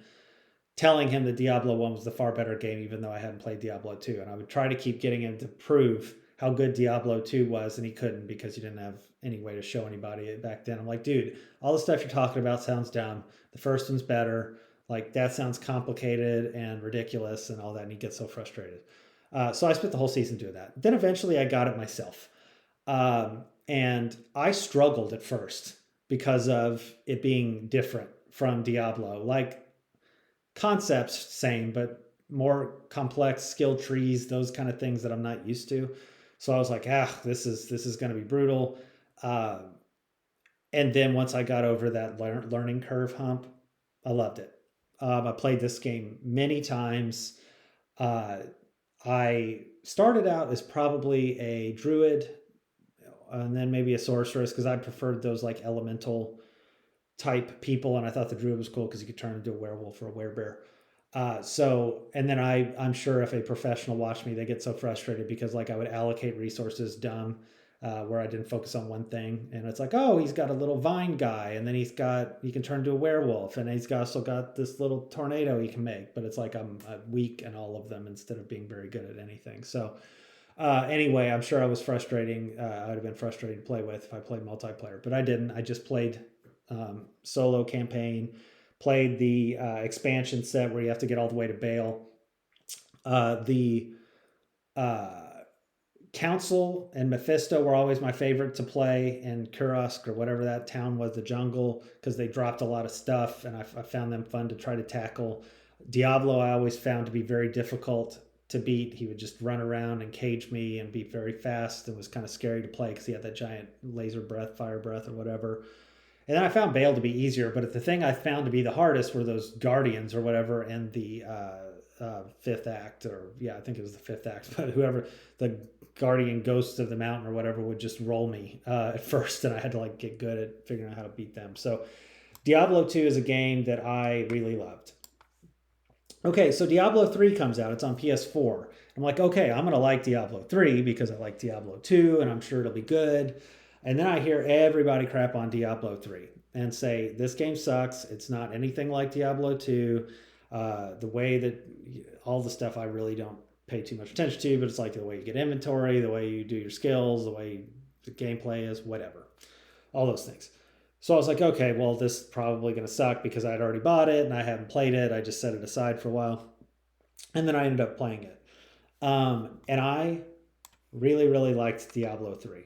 S1: telling him that Diablo 1 was the far better game, even though I hadn't played Diablo 2. And I would try to keep getting him to prove how good Diablo 2 was, and he couldn't because he didn't have any way to show anybody back then. I'm like, dude, all the stuff you're talking about sounds dumb. The first one's better. Like, that sounds complicated and ridiculous and all that. And he gets so frustrated. So I spent the whole season doing that. Then eventually I got it myself. And I struggled at first because of it being different from Diablo. Like, concepts, same, but more complex skill trees, those kind of things that I'm not used to. So I was like, this is going to be brutal. And then once I got over that learning curve hump, I loved it. I played this game many times. I started out as probably a druid and then maybe a sorceress because I preferred those like elemental type people, and I thought the druid was cool because you could turn into a werewolf or a werebear. And then I'm sure if a professional watched me, they get so frustrated because like I would allocate resources dumb, where I didn't focus on one thing. And it's like, oh, he's got a little vine guy, and then he can turn into a werewolf, and he's also got this little tornado he can make. But it's like I'm weak in all of them instead of being very good at anything. So anyway, I'm sure I was frustrating. I would have been frustrating to play with if I played multiplayer, but I didn't. I just played solo campaign, played the expansion set where you have to get all the way to Bale. The Council and Mephisto were always my favorite to play, and Kursk or whatever that town was, the jungle, because they dropped a lot of stuff, and I found them fun to try to tackle. Diablo I always found to be very difficult to beat. He would just run around and cage me and be very fast and was kind of scary to play because he had that giant laser breath, fire breath, or whatever. And then I found Bale to be easier, but the thing I found to be the hardest were those guardians or whatever in the fifth act, or yeah, I think it was the fifth act. But whoever the guardian ghosts of the mountain or whatever would just roll me at first, and I had to like get good at figuring out how to beat them. So Diablo 2 is a game that I really loved. Okay, so Diablo 3 comes out. It's on PS4. I'm like, okay, I'm gonna like Diablo 3 because I like Diablo 2, and I'm sure it'll be good. And then I hear everybody crap on Diablo 3 and say, this game sucks. It's not anything like Diablo 2. The way that all the stuff I really don't pay too much attention to, but it's like the way you get inventory, the way you do your skills, the way the gameplay is, whatever. All those things. So I was like, okay, well, this is probably going to suck because I'd already bought it and I hadn't played it. I just set it aside for a while. And then I ended up playing it. And I really, really liked Diablo 3.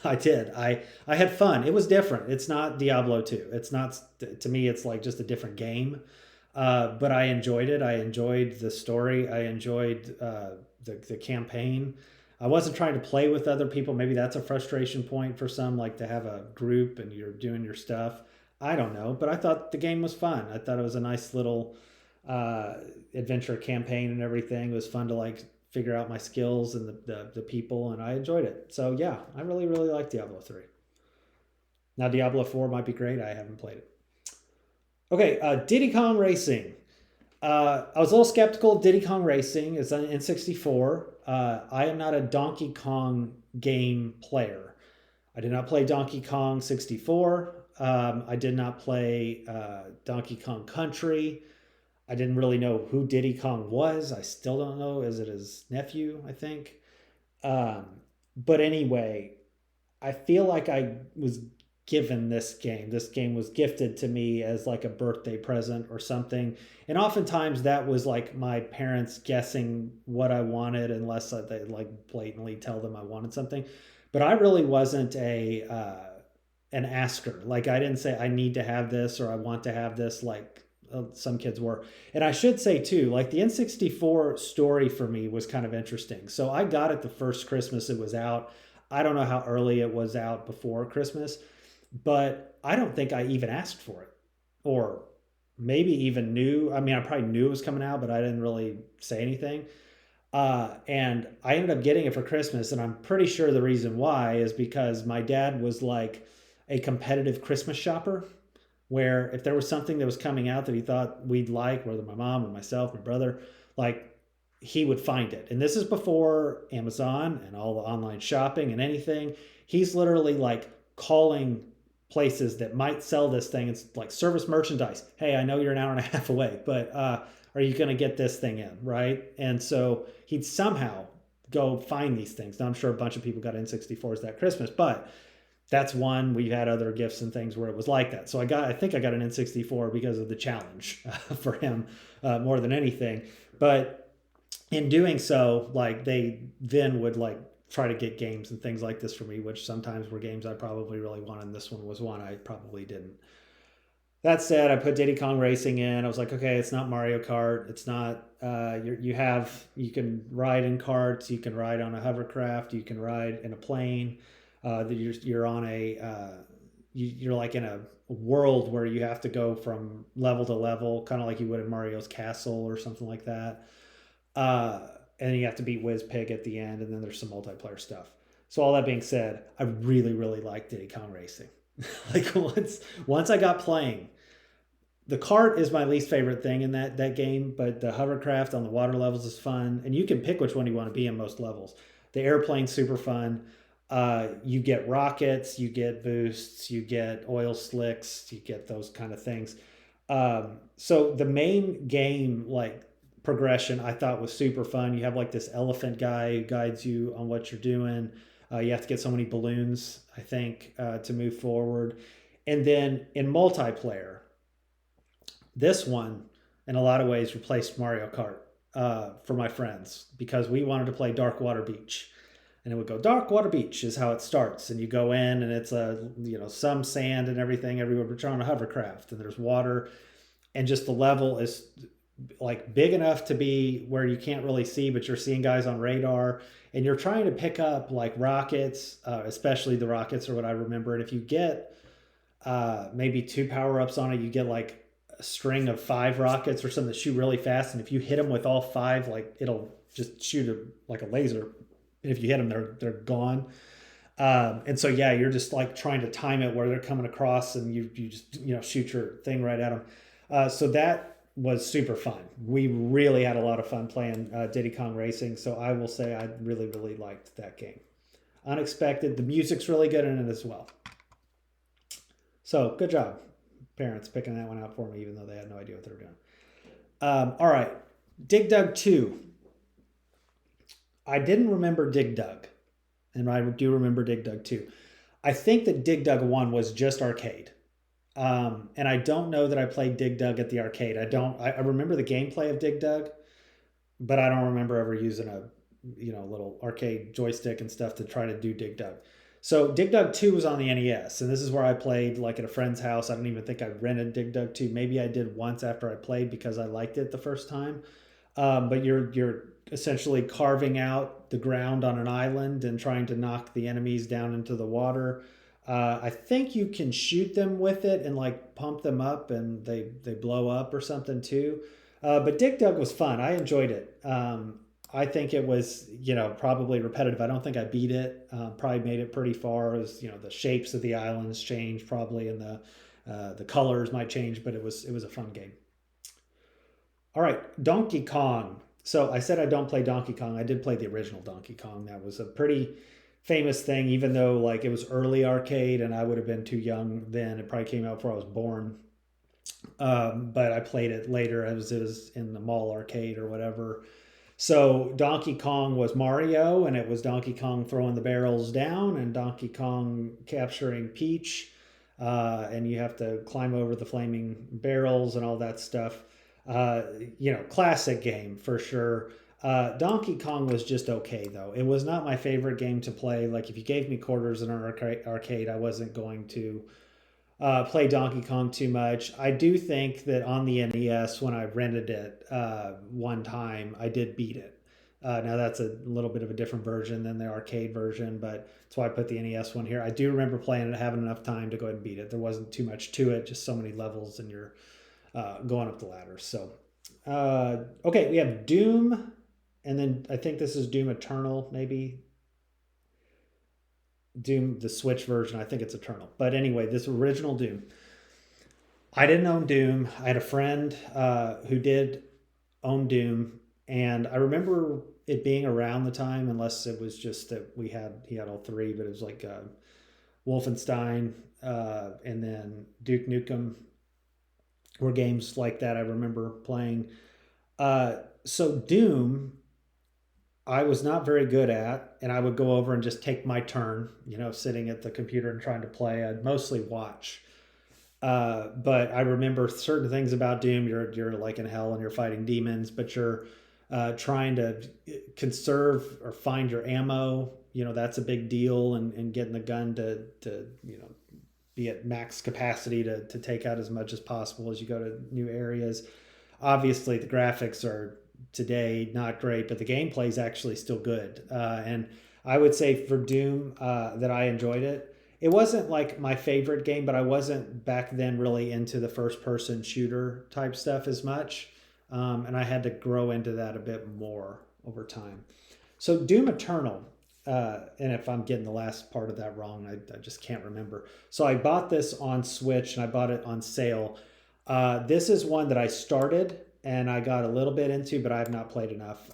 S1: I did. I had fun. It was different. It's not Diablo 2. It's not, to me, it's like just a different game. But I enjoyed it. I enjoyed the story. I enjoyed the campaign. I wasn't trying to play with other people. Maybe that's a frustration point for some, like to have a group and you're doing your stuff. I don't know. But I thought the game was fun. I thought it was a nice little adventure campaign and everything. It was fun to like figure out my skills and the people, and I enjoyed it. So yeah, I really, really like Diablo 3. Now Diablo 4 might be great. I haven't played it. Okay, Diddy Kong Racing. I was a little skeptical of Diddy Kong Racing. It's on N64. I am not a Donkey Kong game player. I did not play Donkey Kong 64. I did not play Donkey Kong Country. I didn't really know who Diddy Kong was. I still don't know. Is it his nephew, I think? Um, but anyway, I feel like I was given this game. This game was gifted to me as like a birthday present or something. And oftentimes that was like my parents guessing what I wanted, unless they like blatantly tell them I wanted something. But I really wasn't a an asker. Like I didn't say I need to have this or I want to have this like some kids were. And I should say too, like the N64 story for me was kind of interesting. So I got it the first Christmas it was out. I don't know how early it was out before Christmas, but I don't think I even asked for it or maybe even knew. I mean, I probably knew it was coming out, but I didn't really say anything. And I ended up getting it for Christmas, and I'm pretty sure the reason why is because my dad was like a competitive Christmas shopper, where if there was something that was coming out that he thought we'd like, whether my mom or myself, my brother, like he would find it. And this is before Amazon and all the online shopping and anything. He's literally like calling places that might sell this thing. It's like service merchandise. Hey, I know you're an hour and a half away, but are you going to get this thing in? Right. And so he'd somehow go find these things. Now, I'm sure a bunch of people got N64s that Christmas, but that's one. We've had other gifts and things where it was like that. So I think I got an N64 because of the challenge for him more than anything. But in doing so, like they then would like try to get games and things like this for me, which sometimes were games I probably really wanted. And this one was one I probably didn't. That said, I put Diddy Kong Racing in. I was like, okay, it's not Mario Kart. It's not. You can ride in carts. You can ride on a hovercraft. You can ride in a plane. You're on a you're like in a world where you have to go from level to level, kind of like you would in Mario's Castle or something like that. Uh, and you have to beat Whiz Pig at the end, and then there's some multiplayer stuff. So all that being said, I really really like Diddy Kong Racing. Like once I got playing, the cart is my least favorite thing in that game, but the hovercraft on the water levels is fun, and you can pick which one you want to be in most levels. The airplane's super fun. You get rockets, you get boosts, you get oil slicks, you get those kind of things. So the main game like progression I thought was super fun. You have like this elephant guy who guides you on what you're doing. You have to get so many balloons, I think, to move forward. And then in multiplayer, this one, in a lot of ways, replaced Mario Kart for my friends because we wanted to play Dark Water Beach, and it would go Dark Water Beach is how it starts, and you go in and it's some sand and everything everywhere, but you're on a hovercraft and there's water, and just the level is like big enough to be where you can't really see, but you're seeing guys on radar, and you're trying to pick up like rockets, especially the rockets are what I remember. And if you get maybe two power ups on it, you get like a string of five rockets or something that shoot really fast. And if you hit them with all five, like it'll just shoot like a laser. And if you hit them, they're gone. And so yeah, you're just like trying to time it where they're coming across, and you just shoot your thing right at them. So that was super fun. We really had a lot of fun playing Diddy Kong Racing. So I will say I really really liked that game. Unexpected. The music's really good in it as well. So good job, parents, picking that one out for me, even though they had no idea what they were doing. All right, Dig Dug 2. I didn't remember Dig Dug, and I do remember Dig Dug 2. I think that Dig Dug 1 was just arcade. And I don't know that I played Dig Dug at the arcade. I remember the gameplay of Dig Dug, but I don't remember ever using a little arcade joystick and stuff to try to do Dig Dug. So Dig Dug 2 was on the NES, and this is where I played like at a friend's house. I don't even think I rented Dig Dug 2. Maybe I did once after I played because I liked it the first time. But you're essentially carving out the ground on an island and trying to knock the enemies down into the water. I think you can shoot them with it and like pump them up, and they blow up or something too. But Dig Dug was fun. I enjoyed it. I think it was, probably repetitive. I don't think I beat it. Probably made it pretty far. As the shapes of the islands changed probably, and the colors might change, but it was a fun game. All right, Donkey Kong. So I said I don't play Donkey Kong. I did play the original Donkey Kong. That was a pretty famous thing, even though like it was early arcade and I would have been too young then. It probably came out before I was born. But I played it later as it was in the mall arcade or whatever. So Donkey Kong was Mario, and it was Donkey Kong throwing the barrels down, and Donkey Kong capturing Peach, and you have to climb over the flaming barrels and all that stuff. Uh, Classic game for sure. Donkey Kong was just okay though. It was not my favorite game to play. Like if you gave me quarters in an arcade, I wasn't going to play Donkey Kong too much. I do think that on the NES, when I rented it one time, I did beat it. Now that's a little bit of a different version than the arcade version, but that's why I put the NES one here. I do remember playing it, having enough time to go ahead and beat it. There wasn't too much to it, just so many levels, and you're going up the ladder. So, okay, we have Doom, and then I think this is Doom Eternal, maybe. Doom, the Switch version, I think it's Eternal. But anyway, this original Doom. I didn't own Doom. I had a friend who did own Doom, and I remember it being around the time, unless it was just that he had all three, but it was like Wolfenstein and then Duke Nukem were games like that I remember playing. So Doom, I was not very good at, and I would go over and just take my turn, sitting at the computer and trying to play. I'd mostly watch. But I remember certain things about Doom. You're like in hell and you're fighting demons, but you're trying to conserve or find your ammo. That's a big deal, and getting the gun to be at max capacity to take out as much as possible as you go to new areas. Obviously, the graphics are today not great, but the gameplay is actually still good. And I would say for Doom that I enjoyed it. It wasn't like my favorite game, but I wasn't back then really into the first person shooter type stuff as much. And I had to grow into that a bit more over time. So Doom Eternal, and if I'm getting the last part of that wrong, I just can't remember. So I bought this on Switch and I bought it on sale. This is one that I started and I got a little bit into, but I have not played enough.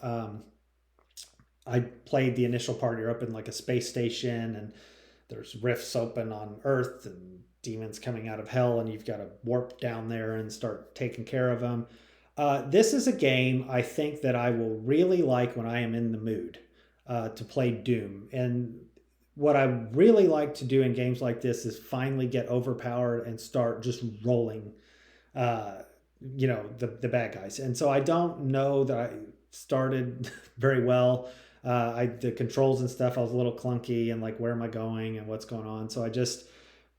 S1: I played the initial part. You're up in like a space station and there's rifts open on Earth and demons coming out of hell, and you've got to warp down there and start taking care of them. This is a game I think that I will really like when I am in the mood to play Doom. And what I really like to do in games like this is finally get overpowered and start just rolling, the bad guys. And so I don't know that I started very well. The controls and stuff, I was a little clunky and like, where am I going and what's going on? So I just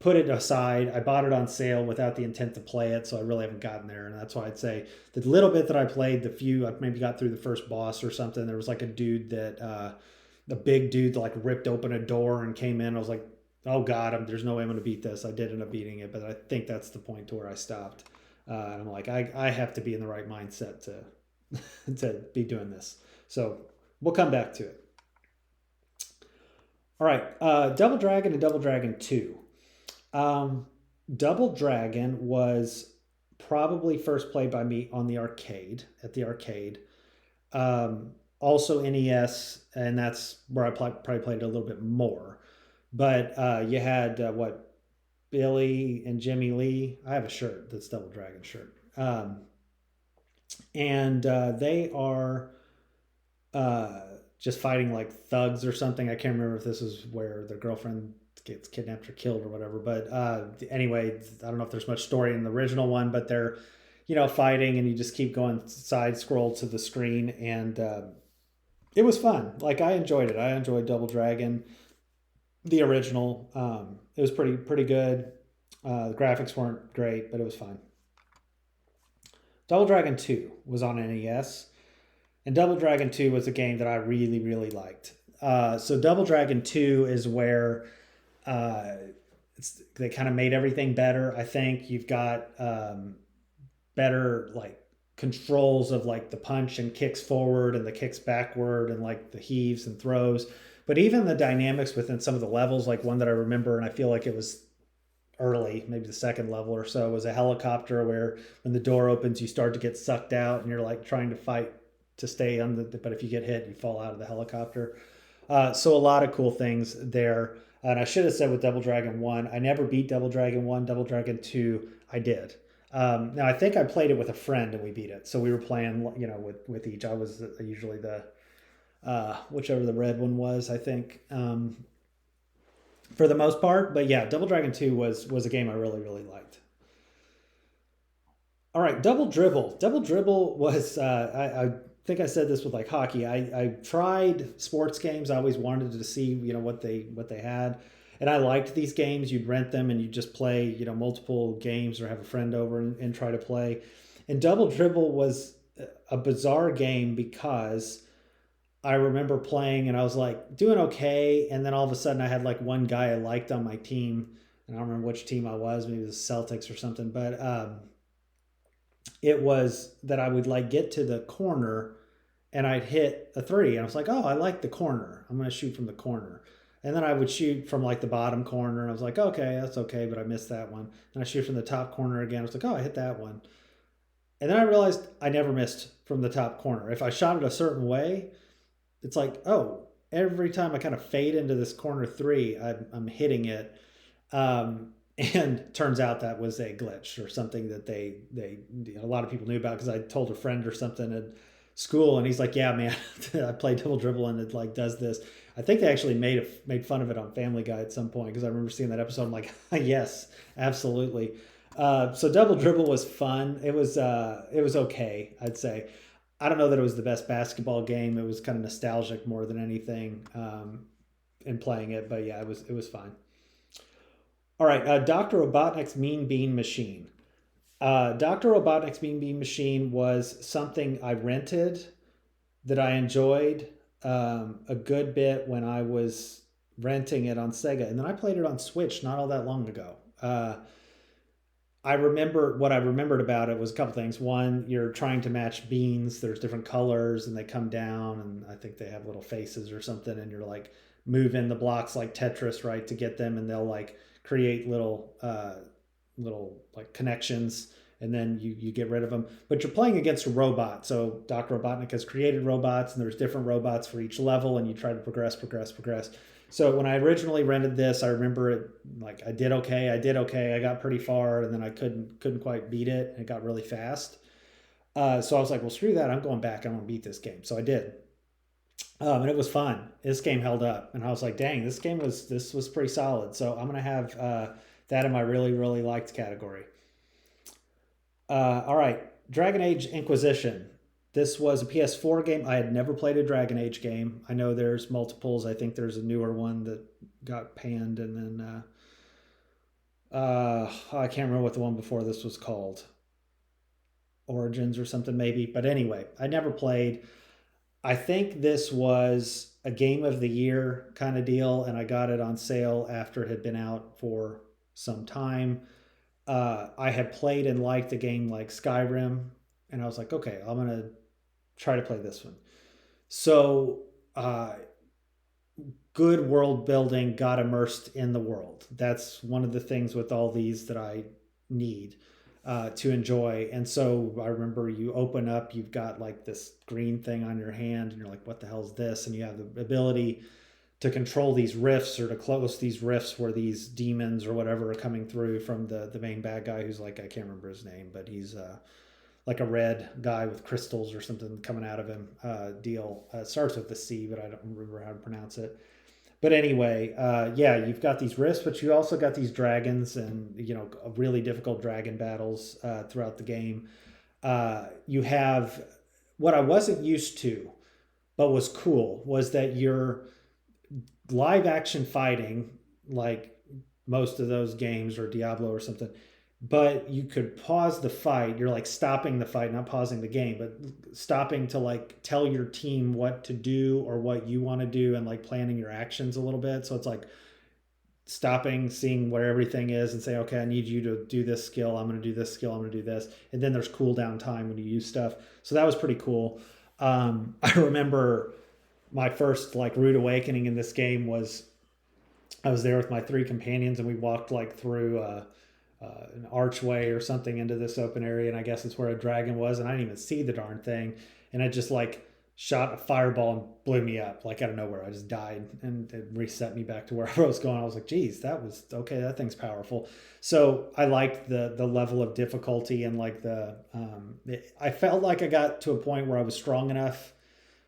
S1: put it aside. I bought it on sale without the intent to play it, so I really haven't gotten there. And that's why I'd say the little bit that I played, I maybe got through the first boss or something. There was like a dude the big dude that like ripped open a door and came in. I was like, oh God, there's no way I'm going to beat this. I did end up beating it, but I think that's the point to where I stopped. And I'm like, I have to be in the right mindset to to be doing this. So we'll come back to it. All right, Double Dragon and Double Dragon 2. Double Dragon was probably first played by me on the arcade, at the arcade. Also NES, and that's where I probably played it a little bit more. But you had Billy and Jimmy Lee. I have a shirt that's Double Dragon shirt. And they are just fighting like thugs or something. I can't remember if this is where their girlfriend gets kidnapped or killed or whatever. But anyway, I don't know if there's much story in the original one, but they're, fighting and you just keep going side scroll to the screen. And it was fun. Like I enjoyed it. I enjoyed Double Dragon, the original. It was pretty good. The graphics weren't great, but it was fun. Double Dragon 2 was on NES. And Double Dragon 2 was a game that I really, really liked. So Double Dragon 2 is where they kind of made everything better. I think you've got better like controls of like the punch and kicks forward and the kicks backward and like the heaves and throws. But even the dynamics within some of the levels, like one that I remember, and I feel like it was early, maybe the second level or so, was a helicopter where when the door opens, you start to get sucked out and you're like trying to fight to stay on but if you get hit, you fall out of the helicopter. So a lot of cool things there. And I should have said with Double Dragon 1, I never beat Double Dragon 1. Double Dragon 2, I did. Now I think I played it with a friend and we beat it. So we were playing, with each. I was usually the whichever the red one was, I think, for the most part. But yeah, Double Dragon 2 was a game I really really liked. All right, Double Dribble. Double Dribble was I think I said this with like hockey. I tried sports games. I always wanted to see what they had, and I liked these games. You'd rent them and you just play multiple games or have a friend over and try to play. And Double Dribble was a bizarre game because I remember playing and I was like doing okay, and then all of a sudden I had like one guy I liked on my team, and I don't remember which team I was. Maybe it was Celtics or something, but it was that I would like get to the corner and I'd hit a three. And I was like, oh, I like the corner. I'm going to shoot from the corner. And then I would shoot from like the bottom corner. And I was like, okay, that's okay, but I missed that one. And I shoot from the top corner again. I was like, oh, I hit that one. And then I realized I never missed from the top corner. If I shot it a certain way, it's like, oh, every time I kind of fade into this corner three, I'm hitting it. And turns out that was a glitch or something that they a lot of people knew about because I told a friend or something at school, and he's like, "Yeah, man, I play Double Dribble and it like does this." I think they actually made fun of it on Family Guy at some point because I remember seeing that episode. I'm like, yes, absolutely. So Double Dribble was fun. It was okay, I'd say. I don't know that it was the best basketball game. It was kind of nostalgic more than anything in playing it, but yeah, it was fine. All right, Dr. Robotnik's Mean Bean Machine. Dr. Robotnik's Mean Bean Machine was something I rented that I enjoyed a good bit when I was renting it on Sega, and then I played it on Switch not all that long ago. I remember what I remembered about it was a couple things. One, you're trying to match beans. There's different colors, and they come down, and I think they have little faces or something. And you're like moving the blocks like Tetris, right, to get them, and they'll like create little like connections, and then you get rid of them. But you're playing against a robot. So Dr. Robotnik has created robots, and there's different robots for each level, and you try to progress. So when I originally rented this, I remember it like I did okay. I got pretty far, and then I couldn't quite beat it. And it got really fast. So I was like, well, screw that. I'm going back. I'm going to beat this game. So I did. And it was fun. This game held up, and I was like, dang, this was pretty solid. So I'm gonna have that in my really really liked category. All right, Dragon Age Inquisition. This was a PS4 game. I had never played a Dragon Age game. I know there's multiples. I think there's a newer one that got panned, and then I can't remember what the one before this was called. Origins or something maybe. But anyway, I never played. I think this was a game of the year kind of deal, and I got it on sale after it had been out for some time. I had played and liked a game like Skyrim, and I was like, okay, I'm gonna try to play this one. So, good world building, got immersed in the world. That's one of the things with all these that I need to enjoy. And so I remember you open up, you've got like this green thing on your hand, and you're like, what the hell is this? And you have the ability to control these rifts or to close these rifts where these demons or whatever are coming through from the main bad guy who's like, I can't remember his name, but he's like a red guy with crystals or something coming out of him deal. Starts with the C, but I don't remember how to pronounce it. But anyway, yeah, you've got these rifts, but you also got these dragons and, really difficult dragon battles throughout the game. You have what I wasn't used to, but was cool, was that you're live action fighting like most of those games or Diablo or something, but you could pause the fight. You're like stopping the fight, not pausing the game, but stopping to like tell your team what to do or what you want to do and like planning your actions a little bit. So it's like stopping, seeing where everything is and say, okay, I need you to do this skill. I'm going to do this skill. I'm going to do this. And then there's cooldown time when you use stuff. So that was pretty cool. I remember my first like rude awakening in this game was I was there with my three companions and we walked like through an archway or something into this open area, and I guess it's where a dragon was, and I didn't even see the darn thing, and I just like shot a fireball and blew me up like out of nowhere. I just died, and it reset me back to where I was going. I was like, geez, that was okay. That thing's powerful. So I liked the level of difficulty, and like I felt like I got to a point where I was strong enough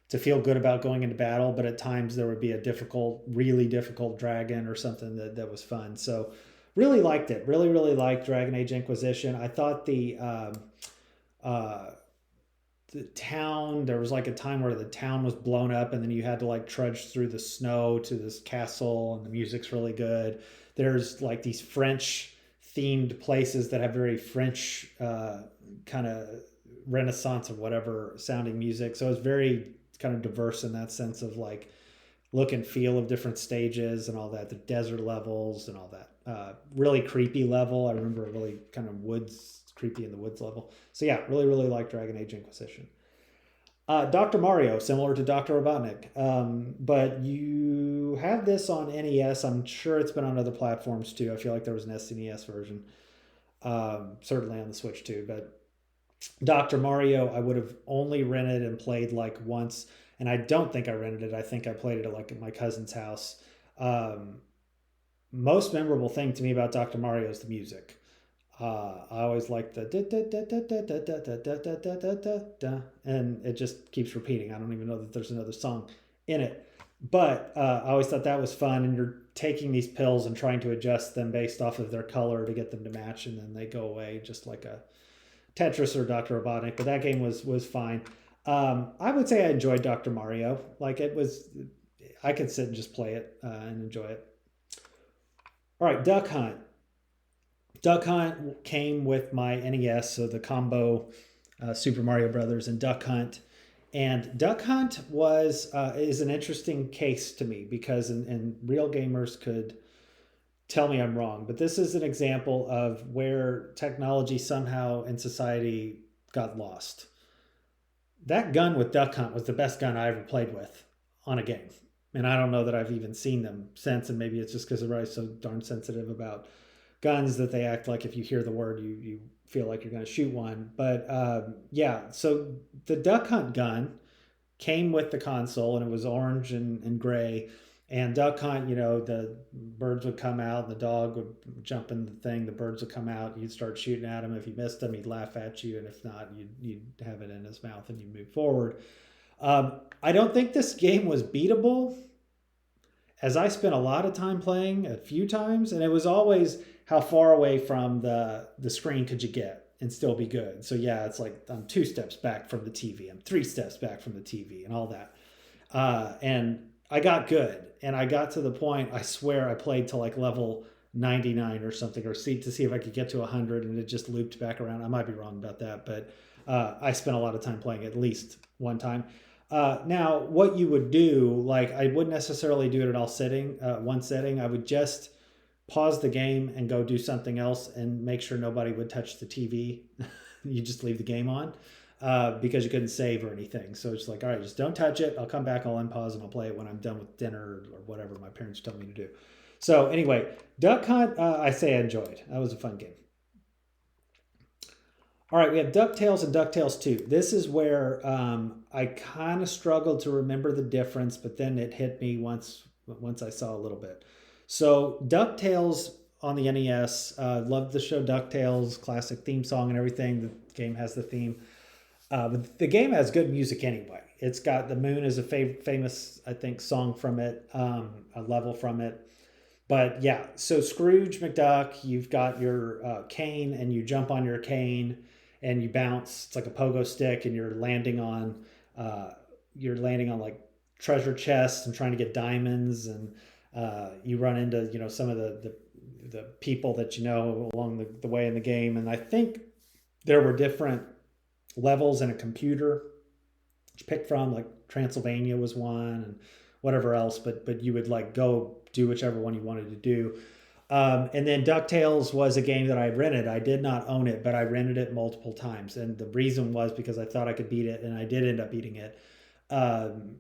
S1: to feel good about going into battle, but at times there would be a difficult, really difficult dragon or something that was fun. So really liked it. Really, really liked Dragon Age Inquisition. I thought uh, the town, there was like a time where the town was blown up and then you had to like trudge through the snow to this castle, and the music's really good. There's like these French themed places that have very French kind of Renaissance or whatever sounding music. So it's very kind of diverse in that sense of like look and feel of different stages and all that, the desert levels and all that. Really creepy level. I remember a really kind of woods, creepy in the woods level. So yeah, really, really like Dragon Age Inquisition. Dr. Mario, similar to Dr. Robotnik, but you have this on NES. I'm sure it's been on other platforms too. I feel like there was an SNES version, certainly on the Switch too. But Dr. Mario, I would have only rented and played like once, and I don't think I rented it. I think I played it like at my cousin's house. Um, Most memorable thing to me about Dr. Mario is the music. I always like the da, da, da, da, da, da, da, da, da, da, da, da, da, and it just keeps repeating. I don't even know that there's another song in it, but I always thought that was fun. And you're taking these pills and trying to adjust them based off of their color to get them to match, and then they go away just like a Tetris or Dr. Robotnik. But that game was fine. I would say I enjoyed Dr. Mario. Like it was, I could sit and just play it and enjoy it. All right, Duck Hunt. Duck Hunt came with my NES, so the combo Super Mario Brothers and Duck Hunt. And Duck Hunt was is an interesting case to me because, and real gamers could tell me I'm wrong, but this is an example of where technology somehow in society got lost. That gun with Duck Hunt was the best gun I ever played with on a game. And I don't know that I've even seen them since, and maybe it's just because everybody's so darn sensitive about guns that they act like if you hear the word, you feel like you're going to shoot one. But yeah, so the Duck Hunt gun came with the console, and it was orange and gray. And Duck Hunt, the birds would come out, and the dog would jump in the thing. The birds would come out. You'd start shooting at him. If you missed him, he'd laugh at you, and if not, you'd have it in his mouth, and you'd move forward. I don't think this game was beatable, as I spent a lot of time playing a few times, and it was always how far away from the screen could you get and still be good. So yeah, it's like I'm 2 steps back from the TV, I'm 3 steps back from the TV, and all that. And I got good, and I got to the point. I swear I played to like level 99 or something, or see to see if I could get to 100, and it just looped back around. I might be wrong about that, but I spent a lot of time playing at least one time. Now, what you would do, like I wouldn't necessarily do it in one setting. I would just pause the game and go do something else and make sure nobody would touch the TV. You just leave the game on because you couldn't save or anything. So it's like, all right, just don't touch it. I'll come back, I'll unpause, and I'll play it when I'm done with dinner or whatever my parents tell me to do. So anyway, Duck Hunt, I say I enjoyed. That was a fun game. All right, we have DuckTales and DuckTales 2. This is where I kind of struggled to remember the difference, but then it hit me once I saw a little bit. So DuckTales on the NES, loved the show DuckTales, classic theme song and everything. The game has the theme. But the game has good music anyway. It's got The Moon is a famous, I think, song from it, a level from it. But yeah, so Scrooge McDuck, you've got your cane, and you jump on your cane and you bounce. It's like a pogo stick, and uh, you're landing on like treasure chests and trying to get diamonds, and you run into some of the people that along the way in the game. And I think there were different levels in a computer to pick from, like Transylvania was one, and whatever else. But you would like go do whichever one you wanted to do. And then DuckTales was a game that I rented. I did not own it, but I rented it multiple times. And the reason was because I thought I could beat it, and I did end up beating it.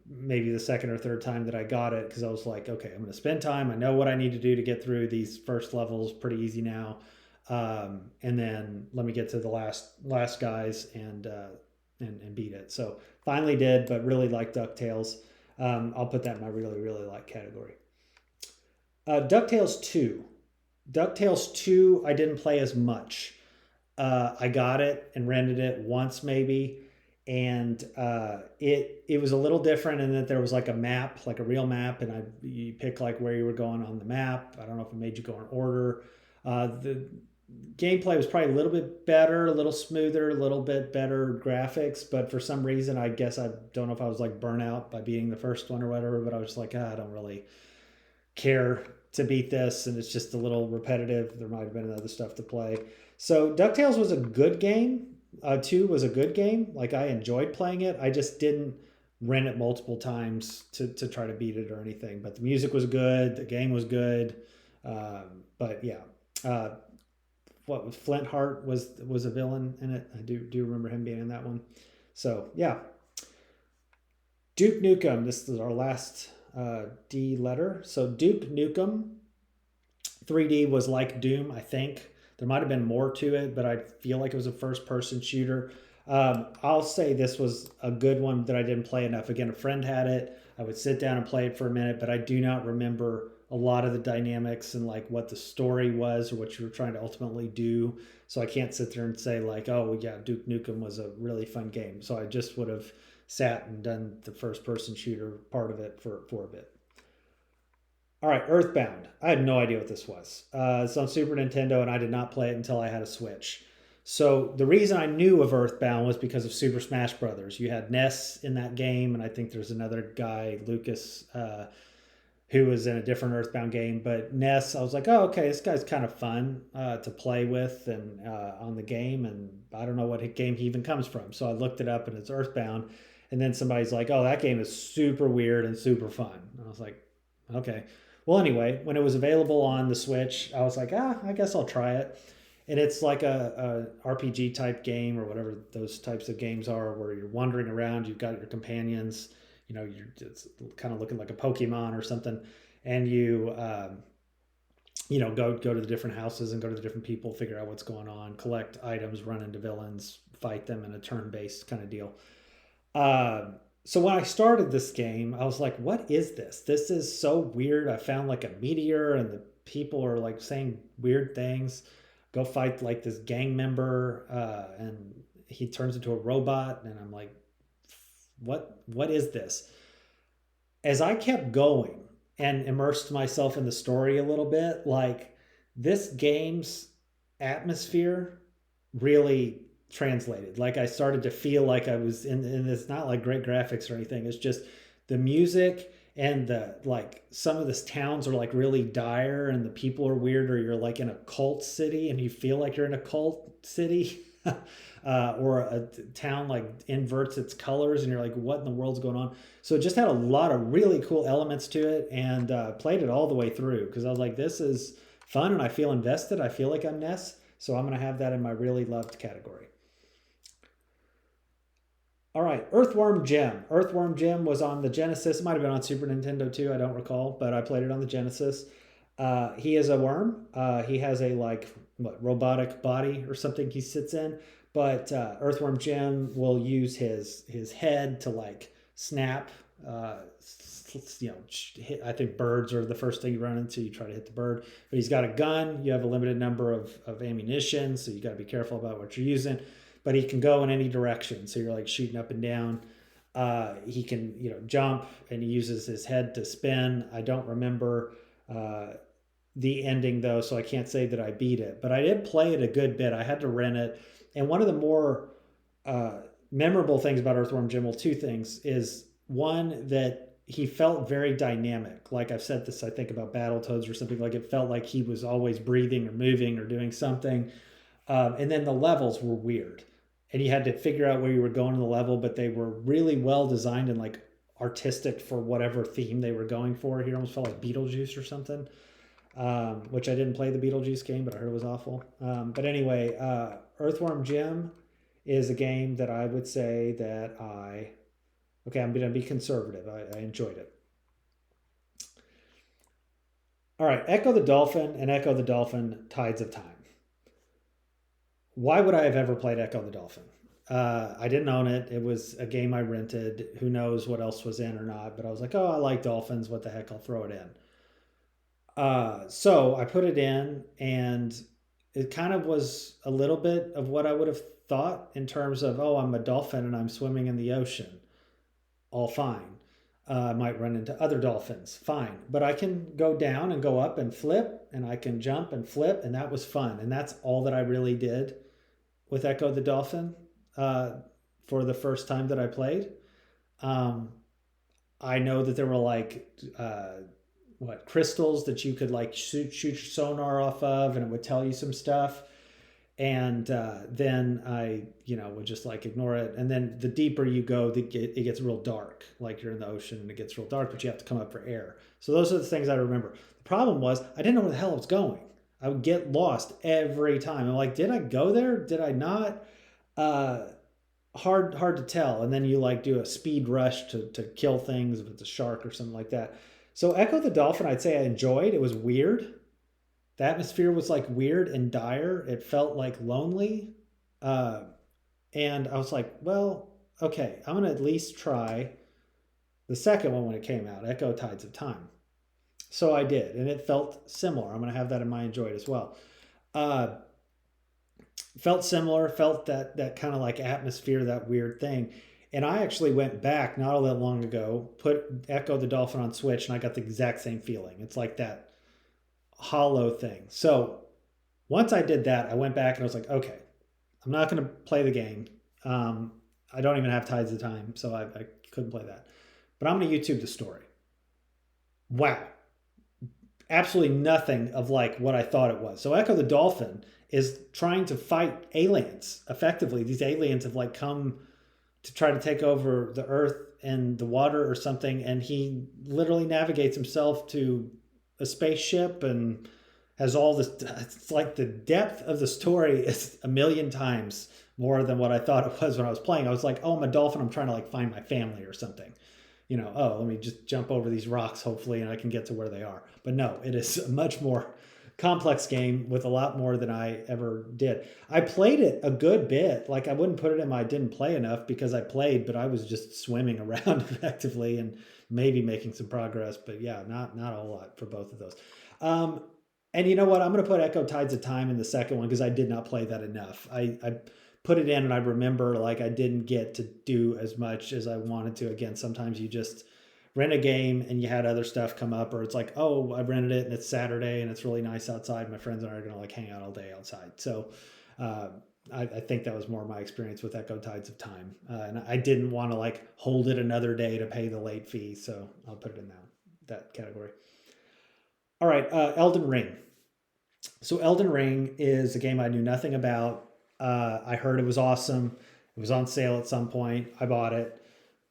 S1: Maybe the second or third time that I got it, because I was like, okay, I'm going to spend time. I know what I need to do to get through these first levels. Pretty easy now. And then let me get to the last guys, and and beat it. So finally did, but really like DuckTales. I'll put that in my really, really like category. DuckTales 2. DuckTales 2, I didn't play as much. I got it and rented it once maybe, and it was a little different in that there was like a map, like a real map, and you pick like where you were going on the map. I don't know if it made you go in order. The gameplay was probably a little bit better, a little smoother, a little bit better graphics, but for some reason, I guess I don't know if I was like burnt out by beating the first one or whatever, but I was like, I don't really care to beat this, and it's just a little repetitive. There might have been other stuff to play. So DuckTales was a good game. 2 was a good game. Like, I enjoyed playing it. I just didn't rent it multiple times to try to beat it or anything. But the music was good. The game was good. But yeah. What was Flint Hart was a villain in it. I do remember him being in that one. So yeah. Duke Nukem. This is our last D letter. So Duke Nukem 3D was like Doom, I think. There might have been more to it, but I feel like it was a first-person shooter. I'll say this was a good one that I didn't play enough. Again, a friend had it. I would sit down and play it for a minute, but I do not remember a lot of the dynamics and like what the story was or what you were trying to ultimately do. So I can't sit there and say like, oh yeah, Duke Nukem was a really fun game. So I just would have sat and done the first-person shooter part of it for a bit. All right, Earthbound. I had no idea what this was. It's on Super Nintendo, and I did not play it until I had a Switch. So the reason I knew of Earthbound was because of Super Smash Brothers. You had Ness in that game, and I think there's another guy, Lucas, who was in a different Earthbound game. But Ness, I was like, oh, okay, this guy's kind of fun to play with and on the game, and I don't know what game he even comes from. So I looked it up, and it's Earthbound. And then somebody's like, oh, that game is super weird and super fun. And I was like, okay. Well, anyway, when it was available on the Switch, I was like, I guess I'll try it. And it's like a RPG type game or whatever those types of games are, where you're wandering around, you've got your companions, it's kind of looking like a Pokemon or something, and go to the different houses and go to the different people, figure out what's going on, collect items, run into villains, fight them in a turn-based kind of deal. So when I started this game, I was like, what is this? This is so weird. I found like a meteor and the people are like saying weird things. Go fight like this gang member and he turns into a robot. And I'm like, what is this? As I kept going and immersed myself in the story a little bit, like this game's atmosphere really translated. Like, I started to feel like I was in, and it's not like great graphics or anything. It's just the music and the like. Some of the towns are like really dire, and the people are weird, or you're like in a cult city, and you feel like you're in a cult city, or a town like inverts its colors, and you're like, what in the world's going on? So it just had a lot of really cool elements to it, and played it all the way through because I was like, this is fun, and I feel invested. I feel like I'm Ness, so I'm going to have that in my really loved category. All right, Earthworm Jim. Earthworm Jim was on the Genesis. It might have been on Super Nintendo too. I don't recall, but I played it on the Genesis. He is a worm. He has a robotic body or something he sits in. But Earthworm Jim will use his head to like snap. I think birds are the first thing you run into. You try to hit the bird, but he's got a gun. You have a limited number of ammunition, so you got to be careful about what you're using. But he can go in any direction, so you're like shooting up and down. He can jump, and he uses his head to spin. I don't remember the ending though, so I can't say that I beat it, but I did play it a good bit. I had to rent it, and one of the more memorable things about Earthworm Jim, well, two things, is one that he felt very dynamic. Like I've said this, I think about Battletoads or something. Like it felt like he was always breathing or moving or doing something. And then the levels were weird, and you had to figure out where you were going in the level, but they were really well designed and like artistic for whatever theme they were going for. He almost felt like Beetlejuice or something, which I didn't play the Beetlejuice game, but I heard it was awful. But anyway, Earthworm Jim is a game that I would say that I'm going to be conservative. I enjoyed it. All right, Echo the Dolphin and Echo the Dolphin Tides of Time. Why would I have ever played Echo the Dolphin? I didn't own it. It was a game I rented. Who knows what else was in or not? But I was like, oh, I like dolphins. What the heck? I'll throw it in. So I put it in, and it kind of was a little bit of what I would have thought in terms of, oh, I'm a dolphin and I'm swimming in the ocean. All fine. I might run into other dolphins. Fine. But I can go down and go up and flip, and I can jump and flip, and that was fun. And that's all that I really did with Echo the Dolphin uh, for the first time that I played. Um, I know that there were like crystals that you could like shoot your sonar off of, and it would tell you some stuff. And then I, would just like ignore it. And then the deeper you go, it gets real dark. Like you're in the ocean and it gets real dark, but you have to come up for air. So those are the things I remember. The problem was I didn't know where the hell I was going. I would get lost every time. I'm like, did I go there? Did I not? Uh, hard to tell. And then you like do a speed rush to kill things if it's a shark or something like that. So Echo the Dolphin, I'd say I enjoyed. It was weird. The atmosphere was like weird and dire. It felt like lonely. Uh, and I was like, well, okay, I'm going to at least try the second one when it came out, Echo Tides of Time. So I did, and it felt similar. I'm going to have that in my enjoyed as well. Uh, Felt similar, felt that kind of like atmosphere, that weird thing. And I actually went back not all that long ago, put Echo the Dolphin on Switch, and I got the exact same feeling. It's like that hollow thing. So once I did that, I went back and I was like, okay, I'm not going to play the game. I don't even have Tides of Time, so I couldn't play that. But I'm going to YouTube the story. Wow. Absolutely nothing of like what I thought it was. So Echo the Dolphin is trying to fight aliens effectively. These aliens have like come to try to take over the earth and the water or something, and he literally navigates himself to a spaceship and has all this. It's like the depth of the story is a million times more than what I thought it was when I was playing. I was like, oh, I'm a dolphin, I'm trying to like find my family or something. Oh, let me just jump over these rocks hopefully and I can get to where they are. But no, it is a much more complex game with a lot more than I ever did. I played it a good bit. Like I wouldn't put it in my didn't play enough because I played, but I was just swimming around effectively and maybe making some progress. But yeah, not a whole lot for both of those. Um, and you know what? I'm going to put Echo Tides of Time in the second one because I did not play that enough. I put it in and I remember like I didn't get to do as much as I wanted to. Again, sometimes you just rent a game and you had other stuff come up, or it's like, oh, I rented it and it's Saturday and it's really nice outside. My friends and I are going to like hang out all day outside. So uh, I think that was more my experience with Echo Tides of Time. And I didn't want to like hold it another day to pay the late fee. So I'll put it in that category. All right, Elden Ring. So Elden Ring is a game I knew nothing about. I heard it was awesome. It was on sale at some point. I bought it.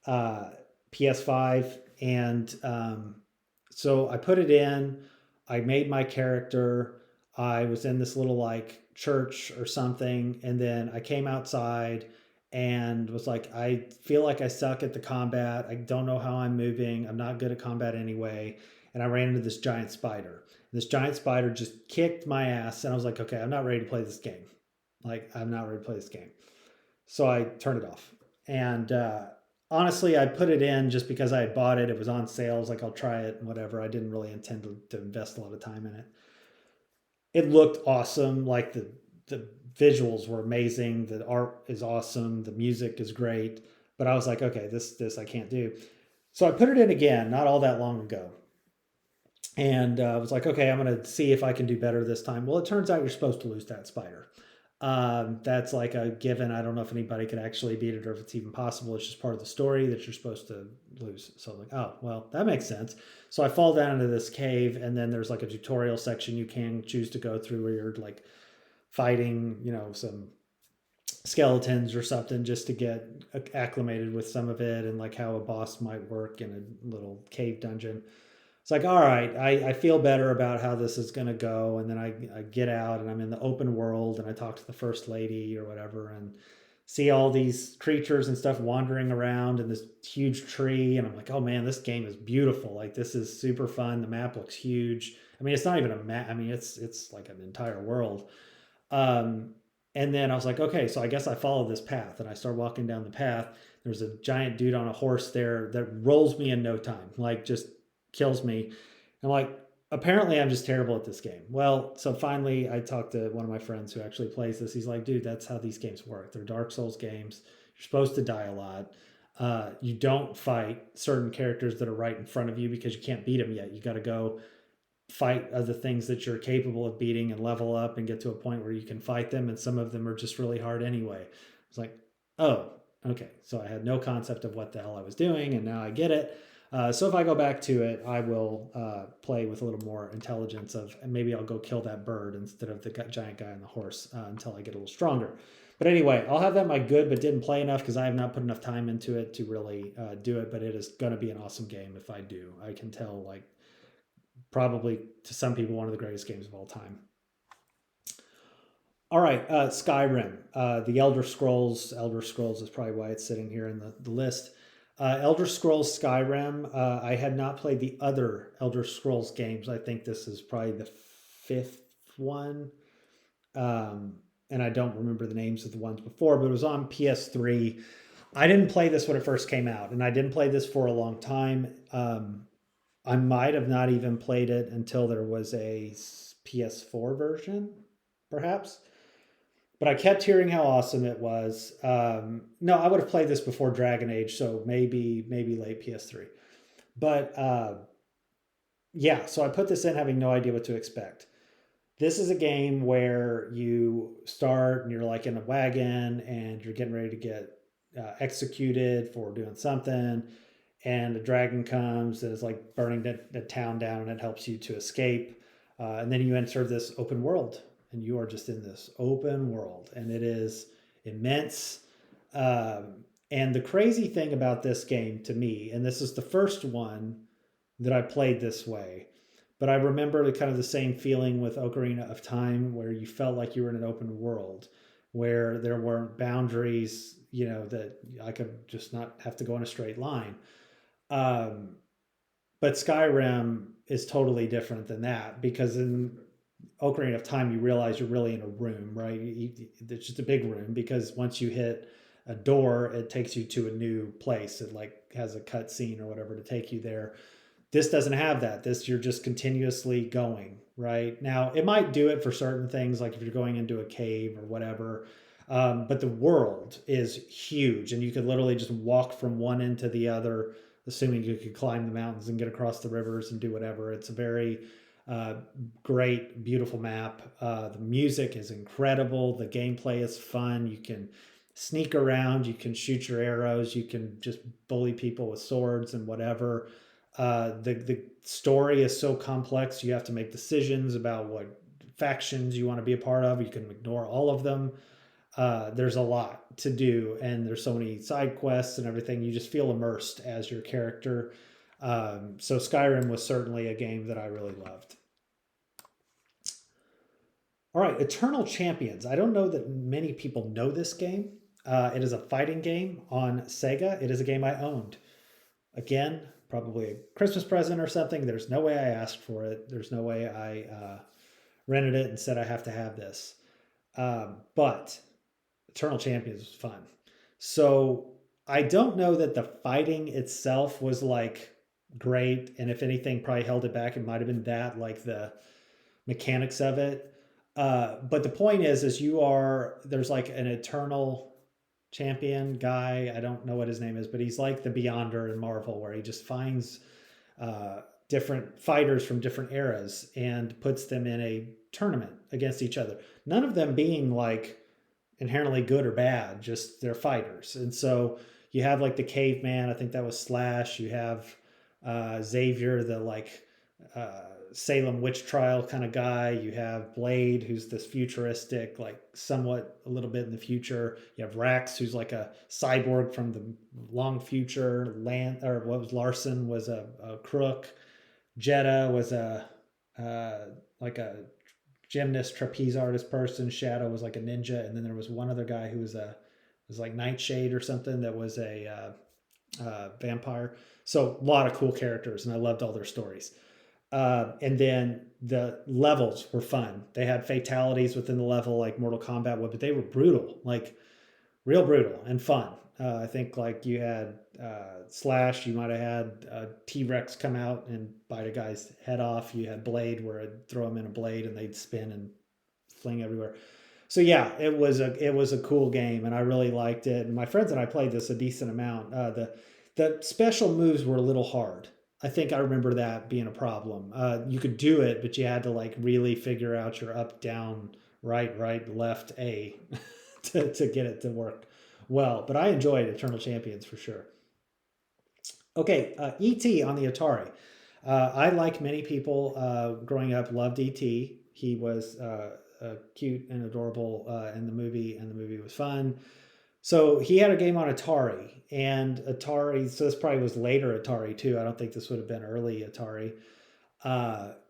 S1: Uh, PS5. And so I put it in. I made my character. I was in this little like church or something. And then I came outside and was like, I feel like I suck at the combat. I don't know how I'm moving. I'm not good at combat anyway. And I ran into this giant spider. This giant spider just kicked my ass. And I was like, okay, I'm not ready to play this game. Like, I'm not ready to play this game. So I turned it off. And honestly, I put it in just because I had bought it. It was on sale. I was like, I'll try it and whatever. I didn't really intend to invest a lot of time in it. It looked awesome. Like the visuals were amazing. The art is awesome. The music is great. But I was like, okay, this I can't do. So I put it in again, not all that long ago. And I was like, okay, I'm going to see if I can do better this time. Well, it turns out you're supposed to lose that spider. That's like a given. I don't know if anybody could actually beat it or if it's even possible. It's just part of the story that you're supposed to lose. So I'm like, oh, well, that makes sense. So I fall down into this cave, and then there's like a tutorial section you can choose to go through where you're like fighting, some skeletons or something just to get acclimated with some of it and like how a boss might work in a little cave dungeon. It's like, all right, I feel better about how this is going to go. And then I get out and I'm in the open world and I talk to the first lady or whatever and see all these creatures and stuff wandering around in this huge tree. And I'm like, oh man, this game is beautiful. Like this is super fun. The map looks huge. I mean, it's not even a map. I mean, it's like an entire world. Um, And then I was like, okay, so I guess I follow this path. And I start walking down the path. There's a giant dude on a horse there that rolls me in no time, like just kills me. I'm like, apparently I'm just terrible at this game. Well, so finally I talked to one of my friends who actually plays this. He's like, dude, that's how these games work. They're Dark Souls games. You're supposed to die a lot. You don't fight certain characters that are right in front of you because you can't beat them yet. You got to go fight other things that you're capable of beating and level up and get to a point where you can fight them. And some of them are just really hard anyway. It's like, oh, okay. So I had no concept of what the hell I was doing, and now I get it. So if I go back to it, I will play with a little more intelligence of, and maybe I'll go kill that bird instead of the giant guy on the horse until I get a little stronger. But anyway, I'll have that in my good, but didn't play enough because I have not put enough time into it to really do it. But it is going to be an awesome game if I do. I can tell, like, probably to some people one of the greatest games of all time. All right, Skyrim, the Elder Scrolls. Elder Scrolls is probably why it's sitting here in the list. Elder Scrolls Skyrim. I had not played the other Elder Scrolls games. I think this is probably the fifth one. And I don't remember the names of the ones before, but it was on PS3. I didn't play this when it first came out, and I didn't play this for a long time. I might have not even played it until there was a PS4 version, perhaps. But I kept hearing how awesome it was. No, I would have played this before Dragon Age, so maybe late PS3. But yeah, so I put this in having no idea what to expect. This is a game where you start and you're like in a wagon and you're getting ready to get executed for doing something, and a dragon comes and is like burning the town down, and it helps you to escape. And then you enter this open world, and you are just in this open world, and it is immense. And the crazy thing about this game to me, and this is the first one that I played this way, but I remember the kind of the same feeling with Ocarina of Time, where you felt like you were in an open world, where there weren't boundaries, that I could just not have to go in a straight line. Um, but Skyrim is totally different than that, because in Ocarina of Time, you realize you're really in a room, right? It's just a big room, because once you hit a door, it takes you to a new place. It like has a cut scene or whatever to take you there. This doesn't have that. This, you're just continuously going, right? Now, it might do it for certain things, like if you're going into a cave or whatever. But the world is huge, and you could literally just walk from one end to the other, assuming you could climb the mountains and get across the rivers and do whatever. It's a very great, beautiful map. The music is incredible. The gameplay is fun. You can sneak around. You can shoot your arrows. You can just bully people with swords and whatever. The story is so complex. You have to make decisions about what factions you want to be a part of. You can ignore all of them. There's a lot to do, and there's so many side quests and everything. You just feel immersed as your character. So Skyrim was certainly a game that I really loved. All right, Eternal Champions. I don't know that many people know this game. It is a fighting game on Sega. It is a game I owned. Again, probably a Christmas present or something. There's no way I asked for it. There's no way I rented it and said I have to have this. But Eternal Champions was fun. So I don't know that the fighting itself was like great, and if anything, probably held it back. It might have been that, like the mechanics of it. But the point is there's like an eternal champion guy. I don't know what his name is, but he's like the Beyonder in Marvel, where he just finds different fighters from different eras and puts them in a tournament against each other. None of them being like inherently good or bad, just they're fighters. And so you have like the caveman, I think that was Slash. You have Xavier, the like Salem witch trial kind of guy. You have Blade, who's this futuristic, like somewhat a little bit in the future. You have Rax, who's like a cyborg from the long future. Larson was a crook. Jeddah was like a gymnast, trapeze artist person. Shadow was like a ninja, and then there was one other guy who was like Nightshade or something, that was a vampire. So a lot of cool characters, and I loved all their stories. And then the levels were fun. They had fatalities within the level like Mortal Kombat would, but they were brutal, like real brutal and fun. I think like you had Slash, you might have had T-Rex come out and bite a guy's head off. You had Blade where I'd throw them in a blade and they'd spin and fling everywhere. So yeah, it was a cool game and I really liked it. And my friends and I played this a decent amount. The special moves were a little hard. I think I remember that being a problem. You could do it, but you had to like really figure out your up, down, right, left, A to get it to work well. But I enjoyed Eternal Champions for sure. Okay, E.T. on the Atari. I, like many people growing up, loved E.T. He was cute and adorable in the movie, and the movie was fun. So he had a game on Atari, and Atari. So this probably was later Atari too. I don't think this would have been early Atari.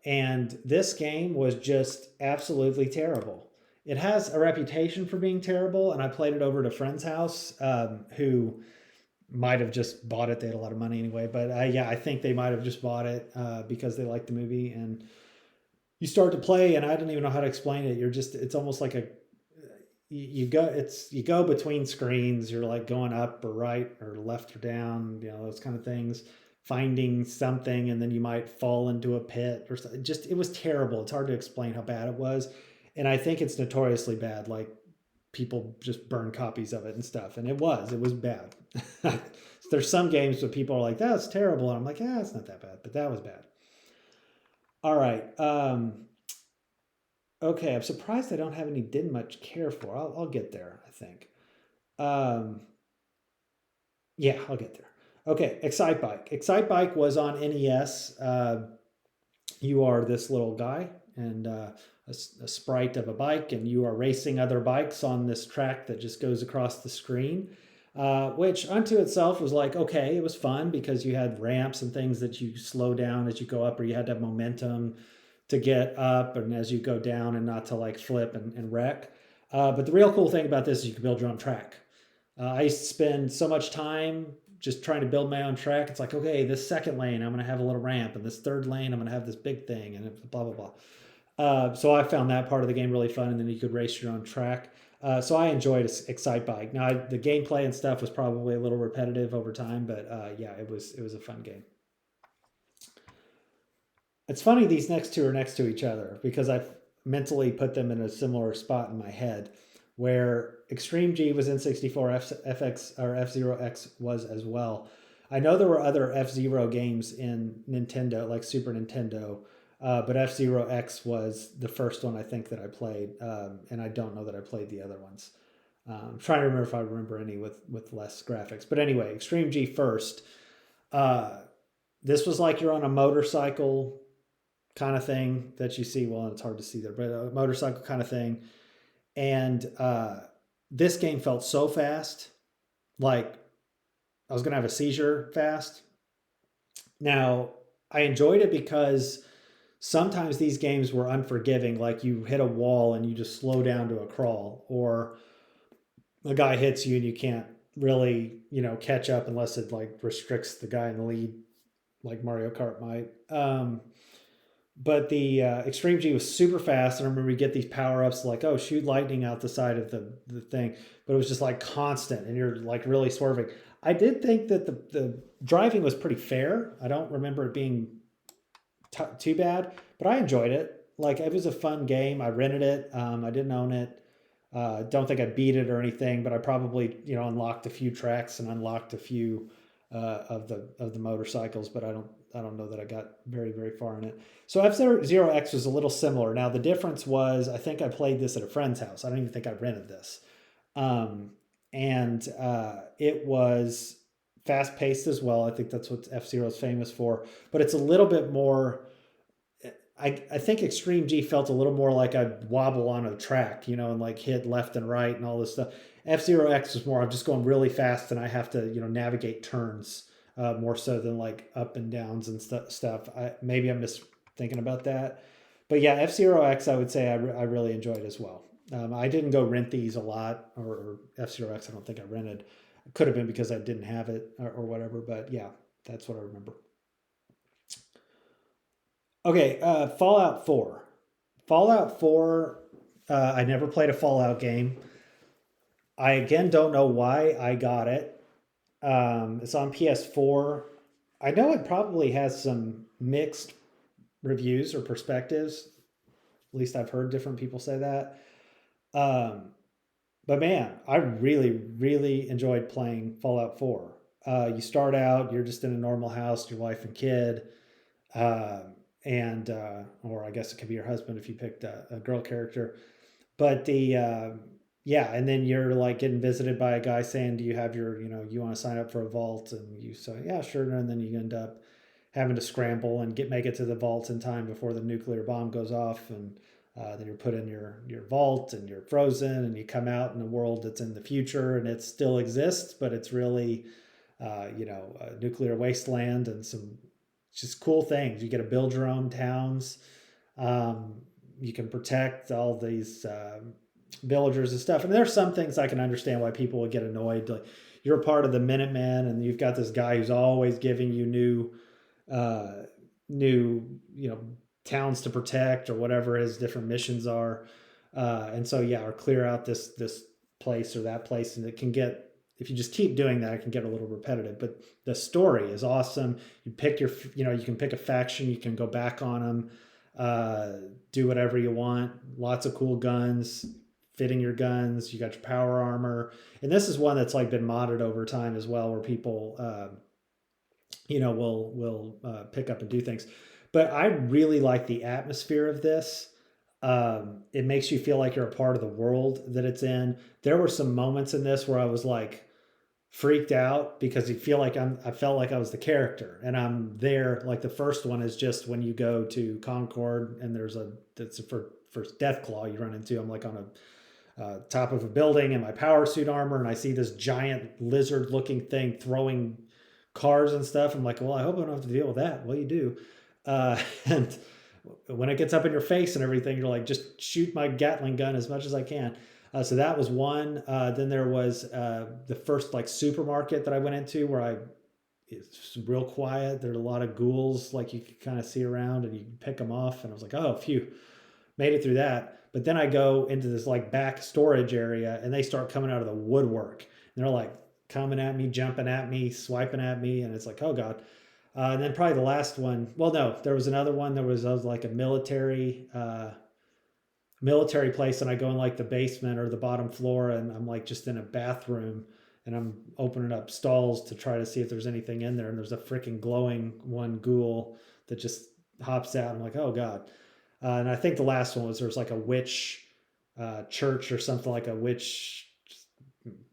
S1: And this game was just absolutely terrible. It has a reputation for being terrible, and I played it over at a friend's house who might have just bought it. They had a lot of money anyway, but yeah, I think they might have just bought it because they liked the movie. And you start to play, and I don't even know how to explain it. It's almost like you go between screens. You're like going up or right or left or down, those kind of things, finding something, and then you might fall into a pit or something. Just, it was terrible. It's hard to explain how bad it was. And I think it's notoriously bad. Like, people just burn copies of it and stuff. And it was bad. There's some games where people are like, that's terrible. And I'm like, yeah, it's not that bad, but that was bad. All right. Okay. I'm surprised I don't have any didn't much care for. I'll get there, I think. Um, yeah, I'll get there. Okay. Excitebike. Excitebike was on NES. You are this little guy and a sprite of a bike, and you are racing other bikes on this track that just goes across the screen. Which unto itself was like, okay, it was fun because you had ramps and things that you slow down as you go up, or you had to have momentum to get up and as you go down and not to like flip and wreck. But the real cool thing about this is you can build your own track. I used to spend so much time just trying to build my own track. It's like, okay, this second lane, I'm going to have a little ramp, and this third lane, I'm going to have this big thing, and blah, blah, blah. So I found that part of the game really fun, and then you could race your own track. So I enjoyed Excitebike. Now, the gameplay and stuff was probably a little repetitive over time, but yeah, it was a fun game. It's funny these next two are next to each other because I've mentally put them in a similar spot in my head, where Extreme G was in 64, FX or F-Zero X was as well. I know there were other F-Zero games in Nintendo, like Super Nintendo, but F-Zero X was the first one I think that I played, and I don't know that I played the other ones. I'm trying to remember if I remember any with less graphics. But anyway, Extreme G first. Uh, this was like you're on a motorcycle kind of thing that you see. Well, it's hard to see there, but a motorcycle kind of thing. And this game felt so fast, like I was going to have a seizure fast. Now, I enjoyed it because sometimes these games were unforgiving, like you hit a wall and you just slow down to a crawl, or a guy hits you and you can't really, catch up unless it like restricts the guy in the lead, like Mario Kart might. But the Extreme G was super fast. And I remember you get these power ups like, oh, shoot lightning out the side of the thing. But it was just like constant and you're like really swerving. I did think that the driving was pretty fair. I don't remember it being too bad, but I enjoyed it. Like, it was a fun game. I rented it. I didn't own it. Don't think I beat it or anything, but I probably unlocked a few tracks and unlocked a few of the motorcycles, but I don't know that I got very very far in it. So F-Zero X was a little similar. Now the difference was I think I played this at a friend's house. I don't even think I rented this, and it was fast paced as well. I think that's what F-Zero is famous for, but it's a little bit more. I think Extreme G felt a little more like a wobble on a track, and like hit left and right and all this stuff. F-Zero X was more, I'm just going really fast and I have to, navigate turns more so than like up and downs and stuff. Maybe I'm just thinking about that. But yeah, F-Zero X, I would say I really enjoyed as well. I didn't go rent these a lot, or F-Zero X, I don't think I rented. It could have been because I didn't have it or whatever, but yeah, that's what I remember. Okay, Fallout 4. Fallout 4, I never played a Fallout game. I again don't know why I got it. It's on PS4. I know it probably has some mixed reviews or perspectives. At least I've heard different people say that. Um, but man, I really, really enjoyed playing Fallout 4. You start out, you're just in a normal house, your wife and kid, uh, and or I guess it could be your husband if you picked a girl character. But yeah, and then you're like getting visited by a guy saying, "Do you have your, you want to sign up for a vault?" And you say, "Yeah, sure." And then you end up having to scramble and make it to the vault in time before the nuclear bomb goes off, and then you're put in your vault and you're frozen, and you come out in a world that's in the future and it still exists, but it's really a nuclear wasteland and some just cool things. You get to build your own towns. Um, you can protect all these villagers and stuff. And there's some things I can understand why people would get annoyed. Like you're a part of the Minutemen, and you've got this guy who's always giving you uh, new towns to protect or whatever his different missions are. And so yeah, or clear out this place or that place, and it can get if you just keep doing that, it can get a little repetitive. But the story is awesome. You pick you can pick a faction, you can go back on them, uh, do whatever you want. Lots of cool guns, fitting your guns. You got your power armor, and this is one that's like been modded over time as well, where people will pick up and do things. But I really like the atmosphere of this. It makes you feel like you're a part of the world that it's in. There were some moments in this where I was like freaked out because you feel like I felt like I was the character and I'm there. Like the first one is just when you go to Concord and that's for Deathclaw you run into. I'm like on a top of a building in my power suit armor, and I see this giant lizard looking thing throwing cars and stuff. I'm like, well, I hope I don't have to deal with that. Well, you do. And when it gets up in your face and everything, you're like, just shoot my Gatling gun as much as I can. So that was one. Then there was the first like supermarket that I went into where it's real quiet. There's a lot of ghouls like you can kind of see around and you can pick them off. And I was like, oh, phew, made it through that. But then I go into this like back storage area and they start coming out of the woodwork. And they're like coming at me, jumping at me, swiping at me. And it's like, oh God. And then probably the last one. Well, no, there was another one. There was like a military place, and I go in like the basement or the bottom floor, and I'm like just in a bathroom, and I'm opening up stalls to try to see if there's anything in there, and there's a freaking glowing one ghoul that just hops out. I'm like, oh God. And I think the last one was there's like a witch church or something, like a witch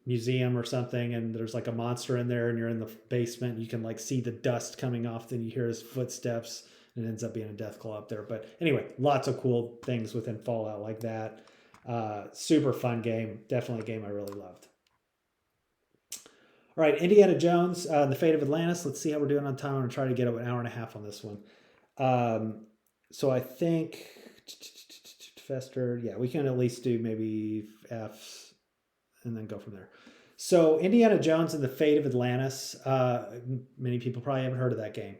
S1: museum or something, and there's like a monster in there, and you're in the basement, and you can like see the dust coming off, then you hear his footsteps, and it ends up being a Deathclaw up there. But anyway, lots of cool things within Fallout like that. Super fun game, definitely a game I really loved. All right, Indiana Jones and the Fate of Atlantis. Let's see how we're doing on time. I'm gonna try to get an hour and a half on this one. So I think Fester, yeah, we can at least do maybe F's and then go from there. So Indiana Jones and the Fate of Atlantis. Many people probably haven't heard of that game.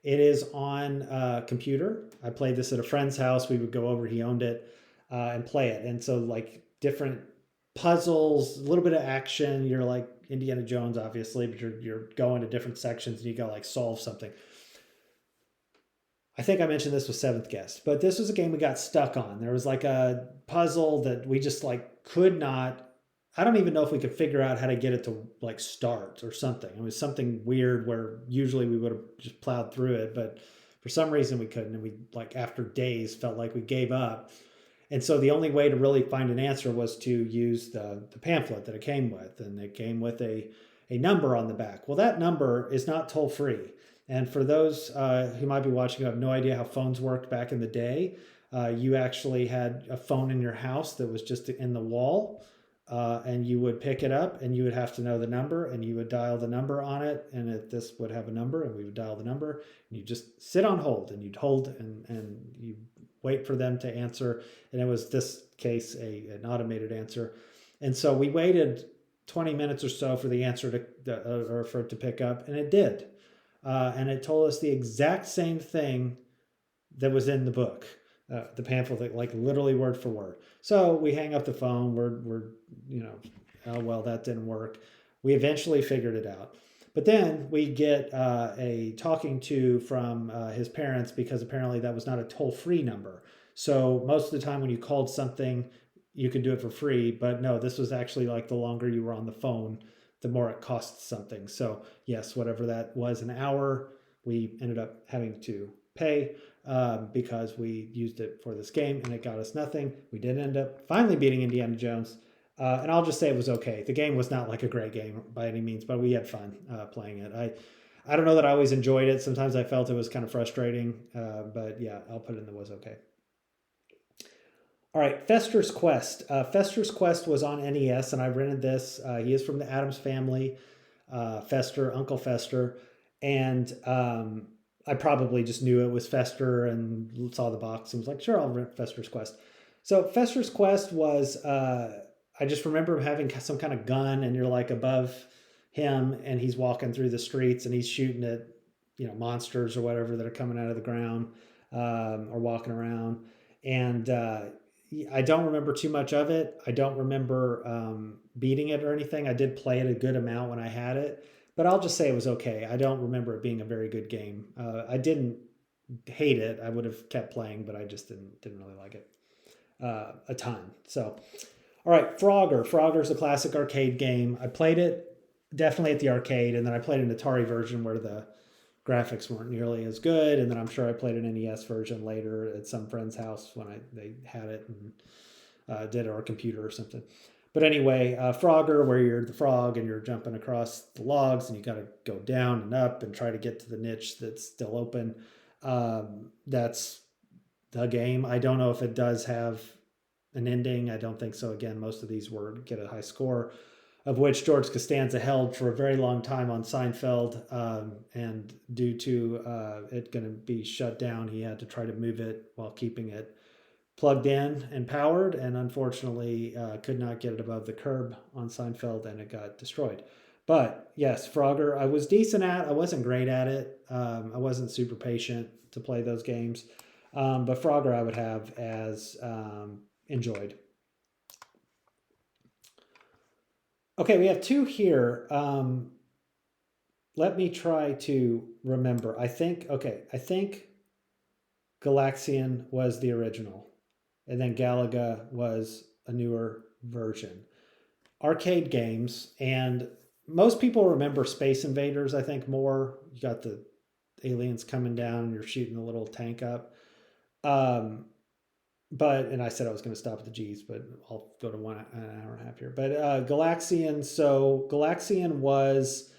S1: It is on computer. I played this at a friend's house. We would go over. He owned it and play it. And so like different puzzles, a little bit of action. You're like Indiana Jones, obviously, but you're going to different sections and you got to like solve something. I think I mentioned this with Seventh Guest, but this was a game we got stuck on. There was like a puzzle that we just like could not. I don't even know if we could figure out how to get it to like start or something. It was something weird where usually we would have just plowed through it, but for some reason we couldn't. And we like after days felt like we gave up. And so the only way to really find an answer was to use the pamphlet that it came with. And it came with a number on the back. Well, that number is not toll free. And for those who might be watching who have no idea how phones worked back in the day, you actually had a phone in your house that was just in the wall. And you would pick it up and you would have to know the number and you would dial the number on it, and this would have a number and we would dial the number and you just sit on hold and you'd hold and you wait for them to answer. And it was this case an automated answer. And so we waited 20 minutes or so for the answer or for it to pick up, and it did. And it told us the exact same thing that was in the book, the pamphlet, like literally word for word. So we hang up the phone. We're oh well, that didn't work. We eventually figured it out. But then we get a talking to from his parents, because apparently that was not a toll-free number. So most of the time when you called something, you could do it for free. But no, this was actually like the longer you were on the phone, the more it costs something. So yes, whatever that was, an hour, we ended up having to pay because we used it for this game and it got us nothing. We did end up finally beating Indiana Jones. And I'll just say it was okay. The game was not like a great game by any means, but we had fun playing it. I don't know that I always enjoyed it. Sometimes I felt it was kind of frustrating, but yeah, I'll put it in the was okay. All right, Fester's Quest. Fester's Quest was on NES, and I rented this. He is from the Addams family, Fester, Uncle Fester, and I probably just knew it was Fester and saw the box and was like, sure, I'll rent Fester's Quest. So Fester's Quest was, I just remember him having some kind of gun, and you're like above him, and he's walking through the streets, and he's shooting at monsters or whatever that are coming out of the ground or walking around, and I don't remember too much of it. I don't remember beating it or anything. I did play it a good amount when I had it, but I'll just say it was okay. I don't remember it being a very good game. I didn't hate it. I would have kept playing, but I just didn't really like it a ton. So, all right, Frogger. Frogger's a classic arcade game. I played it definitely at the arcade, and then I played an Atari version where the graphics weren't nearly as good, and then I'm sure I played an NES version later at some friend's house when they had it and did it on a computer or something. But anyway, Frogger, where you're the frog and you're jumping across the logs and you got to go down and up and try to get to the niche that's still open. That's the game. I don't know if it does have an ending. I don't think so. Again, most of these were get a high score, of which George Costanza held for a very long time on Seinfeld. And due to it going to be shut down, he had to try to move it while keeping it plugged in and powered. And unfortunately, could not get it above the curb on Seinfeld, and it got destroyed. But yes, Frogger, I was decent at. I wasn't great at it. I wasn't super patient to play those games. But Frogger I would have as enjoyed. Okay, we have two here. Let me try to remember. I think Galaxian was the original, and then Galaga was a newer version. Arcade games, and most people remember Space Invaders, I think, more. You got the aliens coming down, and you're shooting a little tank up. And I said I was going to stop at the G's, but I'll go to an hour and a half here. But Galaxian, so Galaxian was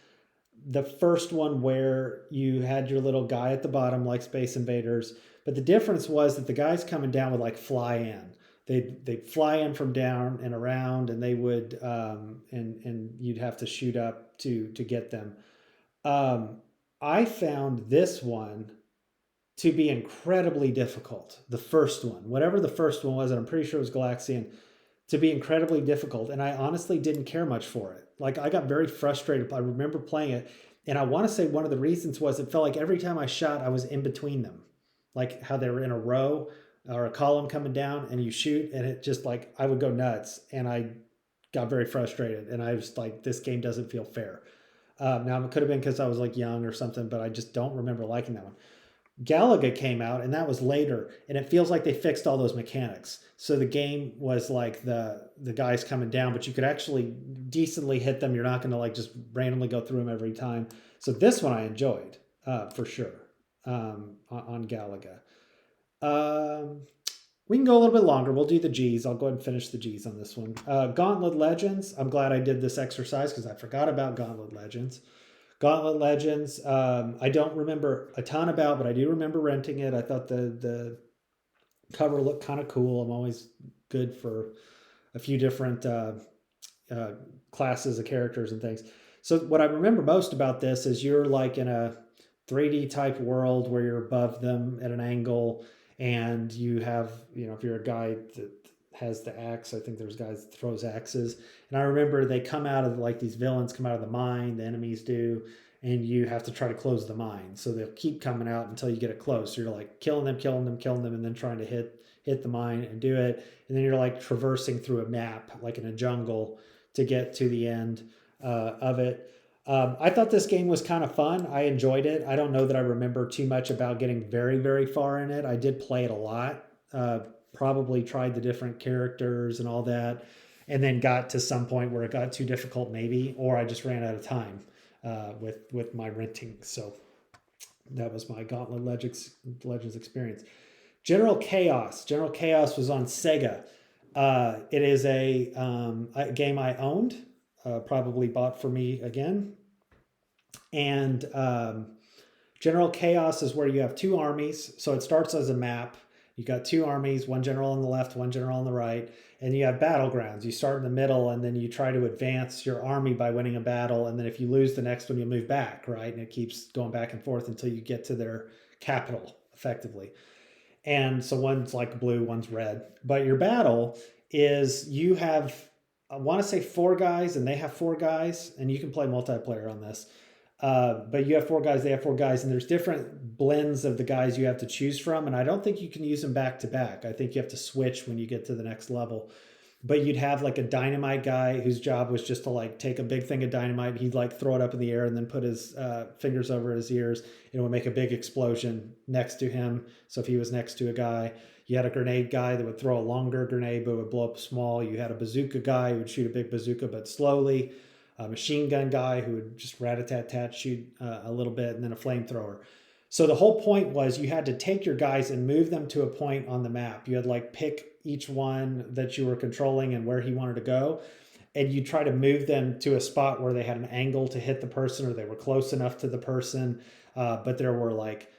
S1: the first one where you had your little guy at the bottom like Space Invaders, but the difference was that the guys coming down would like fly in. They'd fly in from down and around, and they would and you'd have to shoot up to get them. I found this one to be incredibly difficult. The first one, whatever the first one was, and I'm pretty sure it was Galaxian, to be incredibly difficult. And I honestly didn't care much for it. Like, I got very frustrated. I remember playing it, and I want to say one of the reasons was it felt like every time I shot, I was in between them. Like how they were in a row or a column coming down, and you shoot, and it just like, I would go nuts, and I got very frustrated. And I was like, this game doesn't feel fair. Now, it could have been because I was like young or something, but I just don't remember liking that one. Galaga came out, and that was later, and it feels like they fixed all those mechanics. So the game was like the guys coming down, but you could actually decently hit them. You're not going to like just randomly go through them every time. So this one I enjoyed for sure on Galaga. We can go a little bit longer. We'll do the G's. I'll go ahead and finish the G's on this one. Gauntlet Legends. I'm glad I did this exercise because I forgot about Gauntlet Legends. Gauntlet Legends, I don't remember a ton about, but I do remember renting it. I thought the cover looked kind of cool. I'm always good for a few different classes of characters and things. So what I remember most about this is you're like in a 3D type world where you're above them at an angle, and you have, if you're a guy that has the axe, I think there's guys that throws axes. And I remember they come out of like these villains come out of the mine, the enemies do,
S2: and you have to try to close the mine. So they'll keep coming out until you get it closed. So you're like killing them, killing them, killing them, and then trying to hit the mine and do it. And then you're like traversing through a map, like in a jungle, to get to the end of it. I thought this game was kind of fun. I enjoyed it. I don't know that I remember too much about getting very, very far in it. I did play it a lot. Probably tried the different characters and all that, and then got to some point where it got too difficult, maybe, or I just ran out of time with my renting. So that was my Gauntlet Legends experience. General Chaos. General Chaos was on Sega. It is a game I owned, probably bought for me again. And General Chaos is where you have two armies. So it starts as a map. You got two armies, one general on the left, one general on the right, and you have battlegrounds. You start in the middle, and then you try to advance your army by winning a battle. And then if you lose the next one, you move back, right? And it keeps going back and forth until you get to their capital, effectively. And so one's like blue, one's red. But your battle is you have, I want to say 4 guys, and they have 4 guys, and you can play multiplayer on this. But you have 4 guys, they have 4 guys, and there's different blends of the guys you have to choose from. And I don't think you can use them back to back. I think you have to switch when you get to the next level. But you'd have like a dynamite guy whose job was just to like take a big thing of dynamite. He'd like throw it up in the air and then put his fingers over his ears. It would make a big explosion next to him. So if he was next to a guy, you had a grenade guy that would throw a longer grenade but would blow up small. You had a bazooka guy who would shoot a big bazooka but slowly. A machine gun guy who would just rat-a-tat-tat shoot a little bit, and then a flamethrower. So the whole point was you had to take your guys and move them to a point on the map. You had like pick each one that you were controlling and where he wanted to go, and you try to move them to a spot where they had an angle to hit the person or they were close enough to the person. But there were like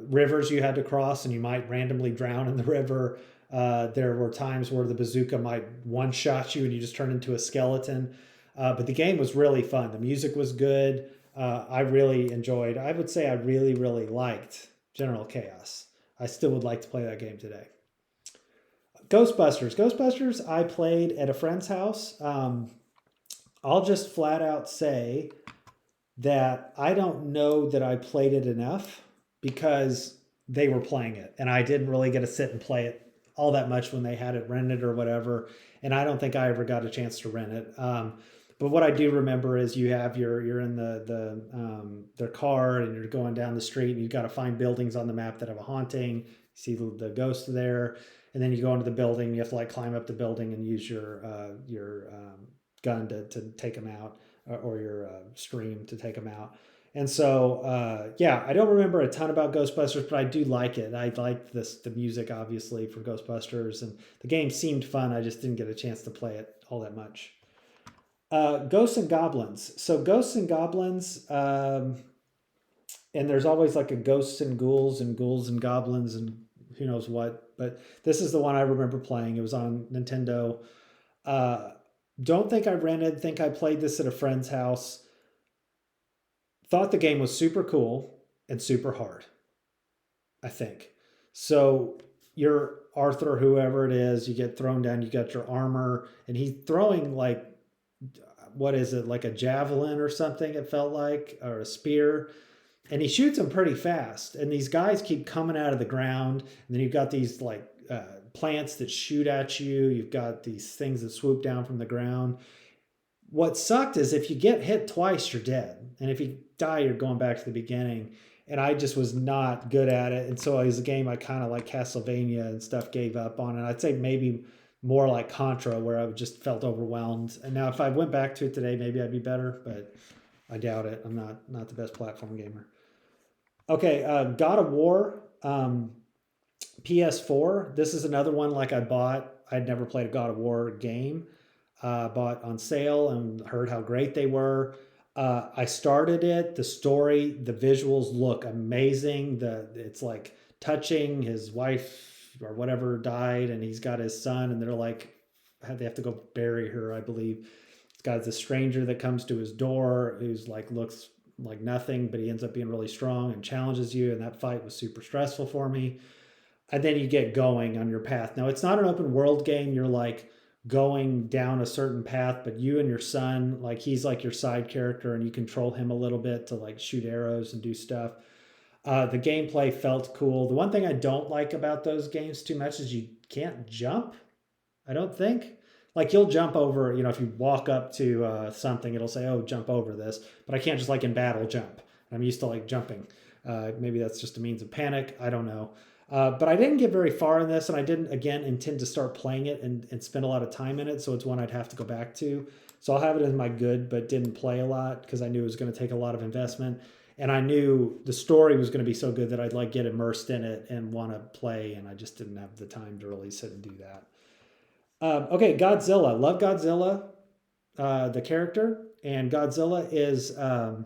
S2: rivers you had to cross, and you might randomly drown in the river. There were times where the bazooka might one-shot you and you just turn into a skeleton. But the game was really fun. The music was good. I really enjoyed. I would say I really, really liked General Chaos. I still would like to play that game today. Ghostbusters. Ghostbusters, I played at a friend's house. I'll just flat out say that I don't know that I played it enough because they were playing it, and I didn't really get to sit and play it all that much when they had it rented or whatever. And I don't think I ever got a chance to rent it. But what I do remember is you have you're in their car and you're going down the street and you've got to find buildings on the map that have a haunting. You see the ghost there, and then you go into the building. You have to like climb up the building and use your gun to take them out, or your stream to take them out. And so yeah, I don't remember a ton about Ghostbusters, but I do like it. I liked the music obviously for Ghostbusters, and the game seemed fun. I just didn't get a chance to play it all that much. Ghosts and Goblins. So Ghosts and Goblins, and there's always like a Ghosts and Ghouls and Goblins and who knows what. But this is the one I remember playing. It was on Nintendo. Uh, don't think I rented. Think I played this at a friend's house. Thought the game was super cool and super hard. I think so. You're Arthur, whoever it is. You get thrown down. You got your armor, and he's throwing like what is it, like a javelin or something, it felt like, or a spear, and he shoots them pretty fast, and these guys keep coming out of the ground, and then you've got these like plants that shoot at you, you've got these things that swoop down from the ground. What sucked is if you get hit twice you're dead, and if you die you're going back to the beginning, and I just was not good at it. And so it was a game I kind of like Castlevania and stuff gave up on, and I'd say maybe more like Contra, where I just felt overwhelmed. And now if I went back to it today, maybe I'd be better, but I doubt it. I'm not the best platform gamer. Okay, God of War, PS4. This is another one like I bought. I'd never played a God of War game. Bought on sale and heard how great they were. I started it. The story, the visuals look amazing. It's like touching. His wife or whatever died, and he's got his son, and they're like, they have to go bury her, I believe. He's got this stranger that comes to his door who's like looks like nothing, but he ends up being really strong and challenges you. And that fight was super stressful for me. And then you get going on your path. Now it's not an open world game. You're like going down a certain path, but you and your son, like he's like your side character and you control him a little bit to like shoot arrows and do stuff. The gameplay felt cool. The one thing I don't like about those games too much is you can't jump. I don't think. Like you'll jump over, if you walk up to something, it'll say, "Oh, jump over this," but I can't just like in battle jump. I'm used to like jumping. Maybe that's just a means of panic. I don't know. But I didn't get very far in this, and I didn't again intend to start playing it and spend a lot of time in it. So it's one I'd have to go back to. So I'll have it as my good, but didn't play a lot because I knew it was going to take a lot of investment, and I knew the story was going to be so good that I'd like get immersed in it and want to play, and I just didn't have the time to really sit and do that. Okay, Godzilla. Love Godzilla, the character, and Godzilla is a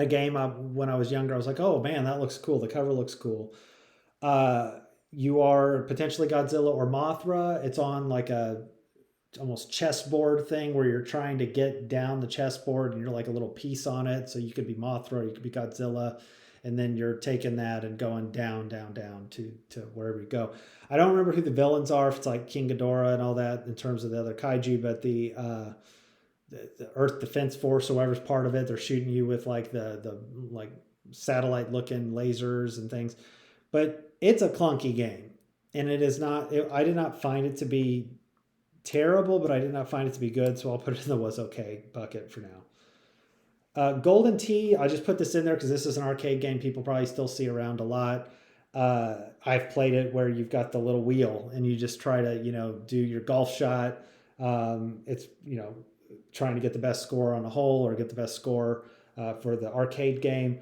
S2: game. When I was younger, I was like, "Oh man, that looks cool. The cover looks cool." You are potentially Godzilla or Mothra. It's on like a almost chessboard thing where you're trying to get down the chessboard and you're like a little piece on it. So you could be Mothra, you could be Godzilla, and then you're taking that and going down, down, down to wherever you go. I don't remember who the villains are, if it's like King Ghidorah and all that in terms of the other kaiju, but the Earth Defense Force or whatever's part of it, they're shooting you with like the like satellite looking lasers and things. But it's a clunky game, and it is not. I did not find it to be terrible, but I did not find it to be good, so I'll put it in the was okay bucket for now. Golden Tee, I just put this in there because this is an arcade game people probably still see around a lot. I've played it where you've got the little wheel and you just try to, do your golf shot. It's, trying to get the best score on a hole or get the best score for the arcade game.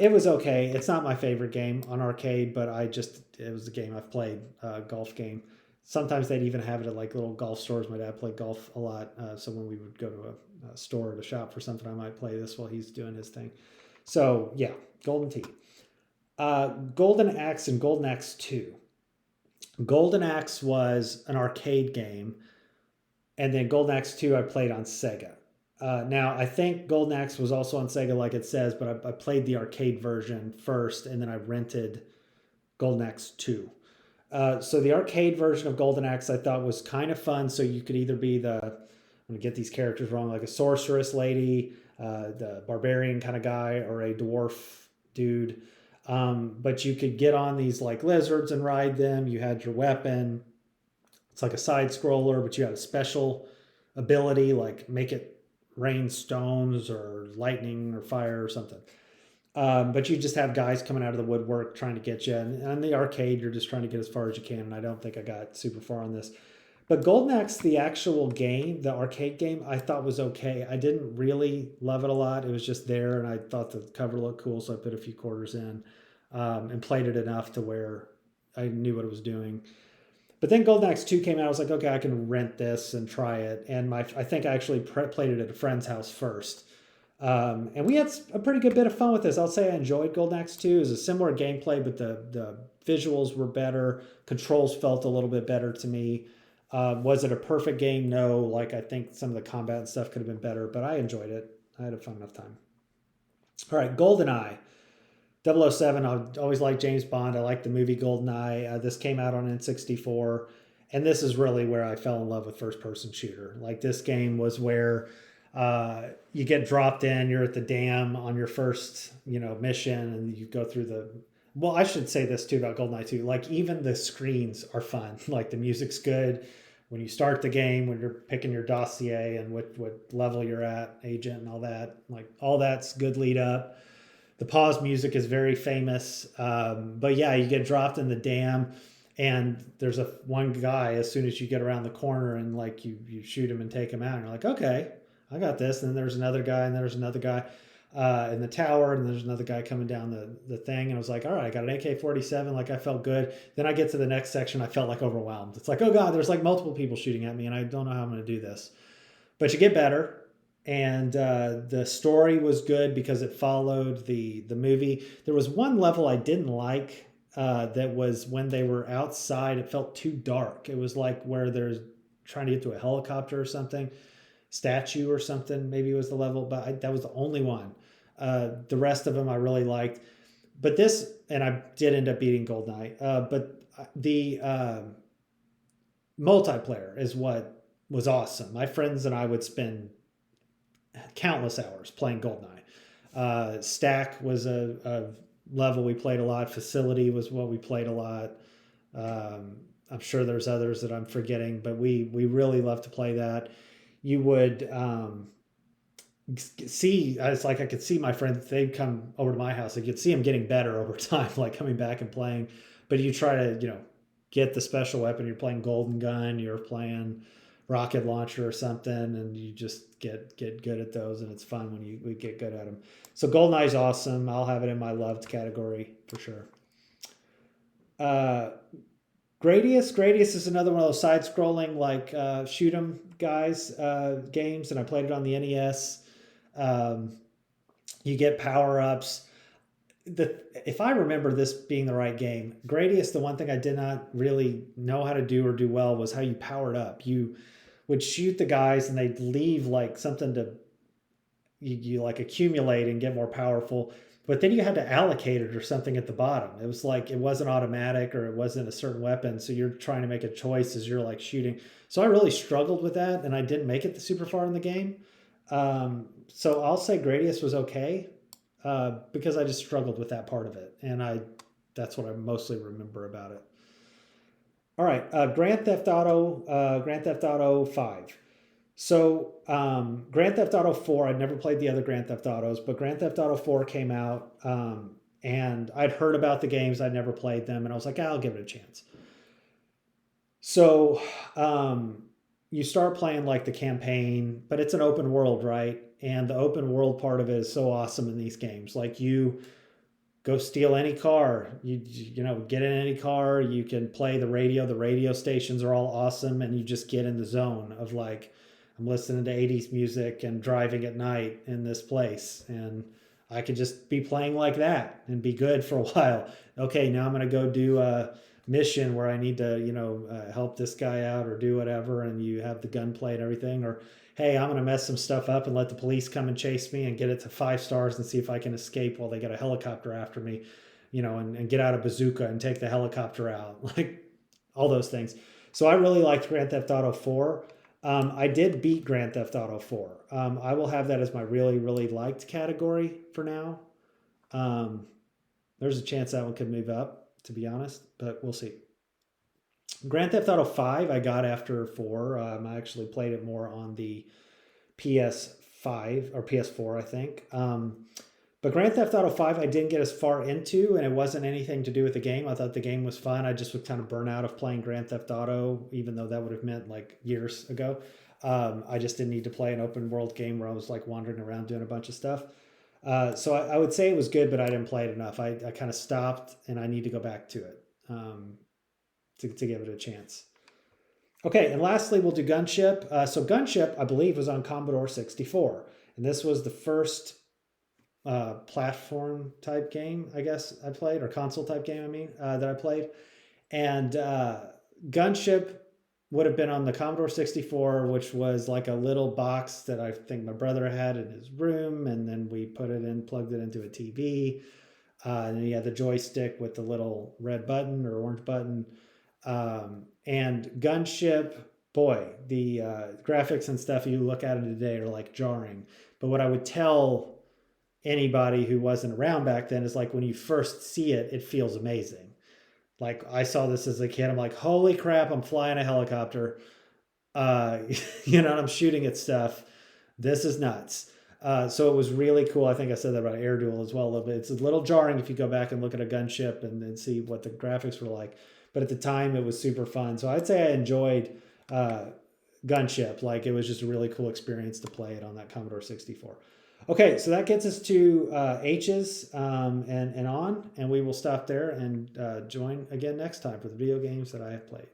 S2: It was okay. It's not my favorite game on arcade, but it was a game I've played, golf game. Sometimes they'd even have it at like little golf stores. My dad played golf a lot. So when we would go to a store to shop for something, I might play this while he's doing his thing. So yeah, Golden Tee. Golden Axe and Golden Axe 2. Golden Axe was an arcade game, and then Golden Axe 2 I played on Sega. Now, I think Golden Axe was also on Sega like it says, but I played the arcade version first, and then I rented Golden Axe 2. So the arcade version of Golden Axe I thought was kind of fun. So you could either be I'm going to get these characters wrong, like a sorceress lady, the barbarian kind of guy, or a dwarf dude. But you could get on these like lizards and ride them. You had your weapon. It's like a side scroller, but you had a special ability, like make it rain stones or lightning or fire or something. But you just have guys coming out of the woodwork trying to get you. And in the arcade, you're just trying to get as far as you can. And I don't think I got super far on this. But Golden Axe, the actual game, the arcade game, I thought was okay. I didn't really love it a lot. It was just there, and I thought the cover looked cool, so I put a few quarters in and played it enough to where I knew what it was doing. But then Golden Axe 2 came out. I was like, okay, I can rent this and try it. And I think I actually played it at a friend's house first. And we had a pretty good bit of fun with this. I'll say I enjoyed Golden Axe 2. It was a similar gameplay, but the visuals were better. Controls felt a little bit better to me. Was it a perfect game? No. Like, I think some of the combat and stuff could have been better, but I enjoyed it. I had a fun enough time. All right, GoldenEye. 007, I always liked James Bond. I like the movie GoldenEye. This came out on N64, and this is really where I fell in love with first-person shooter. Like, this game was where you get dropped in, you're at the dam on your first, mission, and you go through the... Well, I should say this, too, about GoldenEye 2. Like, even the screens are fun. Like, the music's good. When you start the game, when you're picking your dossier and what level you're at, agent and all that, like, all that's good lead up. The pause music is very famous. But yeah, you get dropped in the dam, and there's one guy as soon as you get around the corner, and like you shoot him and take him out, and you're like, okay, I got this. And then there's another guy, and there's another guy in the tower, and there's another guy coming down the thing. And I was like, all right, I got an AK-47. Like, I felt good. Then I get to the next section. I felt like overwhelmed. It's like, oh God, there's like multiple people shooting at me, and I don't know how I'm going to do this. But you get better. And the story was good because it followed the movie. There was one level I didn't like that was when they were outside. It felt too dark. It was like where there's trying to get to a helicopter or something, statue or something. Maybe it was the level, but that was the only one. The rest of them I really liked. But this, and I did end up beating GoldenEye. But the multiplayer is what was awesome. My friends and I would spend countless hours playing GoldenEye. Stack was a level we played a lot. Facility was what we played a lot. I'm sure there's others that I'm forgetting, but we really love to play that. You would see, it's like I could see my friends, they'd come over to my house. I could see them getting better over time, like coming back and playing. But you try to, get the special weapon. You're playing Golden Gun, you're playing rocket launcher or something, and you just get good at those, and it's fun when we get good at them. So GoldenEye's awesome. I'll have it in my loved category for sure. Gradius is another one of those side-scrolling like shoot 'em guys games, and I played it on the NES. You get power-ups. If I remember this being the right game, Gradius, the one thing I did not really know how to do or do well was how you powered up. You would shoot the guys and they'd leave like something to you like accumulate and get more powerful, but then you had to allocate it or something at the bottom. It was like it wasn't automatic or it wasn't a certain weapon, so you're trying to make a choice as you're like shooting. So I really struggled with that, and I didn't make it super far in the game. So I'll say Gradius was okay because I just struggled with that part of it, and that's what I mostly remember about it. All right, Grand Theft Auto 5. So Grand Theft Auto 4, I'd never played the other Grand Theft Autos, but Grand Theft Auto 4 came out, and I'd heard about the games. I'd never played them, and I was like, I'll give it a chance. So you start playing like the campaign, but it's an open world, right? And the open world part of it is so awesome in these games. Like you go steal any car, you get in any car, you can play the radio. The radio stations are all awesome, and you just get in the zone of like, I'm listening to 80s music and driving at night in this place, and I could just be playing like that and be good for a while. Okay, now I'm going to go do a mission where I need to, help this guy out or do whatever, and you have the gunplay and everything. Or, hey, I'm going to mess some stuff up and let the police come and chase me and get it to 5 stars and see if I can escape while they got a helicopter after me, and get out a bazooka and take the helicopter out, like all those things. So I really liked Grand Theft Auto 4. I did beat Grand Theft Auto 4. I will have that as my really, really liked category for now. There's a chance that one could move up, to be honest, but we'll see. Grand Theft Auto 5 I got after 4. I actually played it more on the PS5 or PS4, I think. But Grand Theft Auto 5 I didn't get as far into, and it wasn't anything to do with the game. I thought the game was fun. I just was kind of burnt out of playing Grand Theft Auto, even though that would have meant like years ago. I just didn't need to play an open world game where I was like wandering around doing a bunch of stuff. So I would say it was good, but I didn't play it enough. I kind of stopped, and I need to go back to it to give it a chance. Okay, and lastly, we'll do Gunship. So Gunship, I believe, was on Commodore 64. And this was the first platform type game, I guess I played, or console type game, that I played. And Gunship would have been on the Commodore 64, which was like a little box that I think my brother had in his room, and then we put it in, plugged it into a TV, and then you had the joystick with the little red button or orange button. And Gunship, boy, the graphics and stuff, you look at it today are like jarring. But what I would tell anybody who wasn't around back then is like when you first see it, it feels amazing. Like I saw this as a kid, I'm like, holy crap, I'm flying a helicopter, and I'm shooting at stuff. This is nuts. So it was really cool. I think I said that about Air Duel as well a little bit. It's a little jarring if you go back and look at a Gunship and then see what the graphics were like. But at the time, it was super fun. So I'd say I enjoyed Gunship. Like it was just a really cool experience to play it on that Commodore 64. Okay, so that gets us to H's and on, and we will stop there and join again next time for the video games that I have played.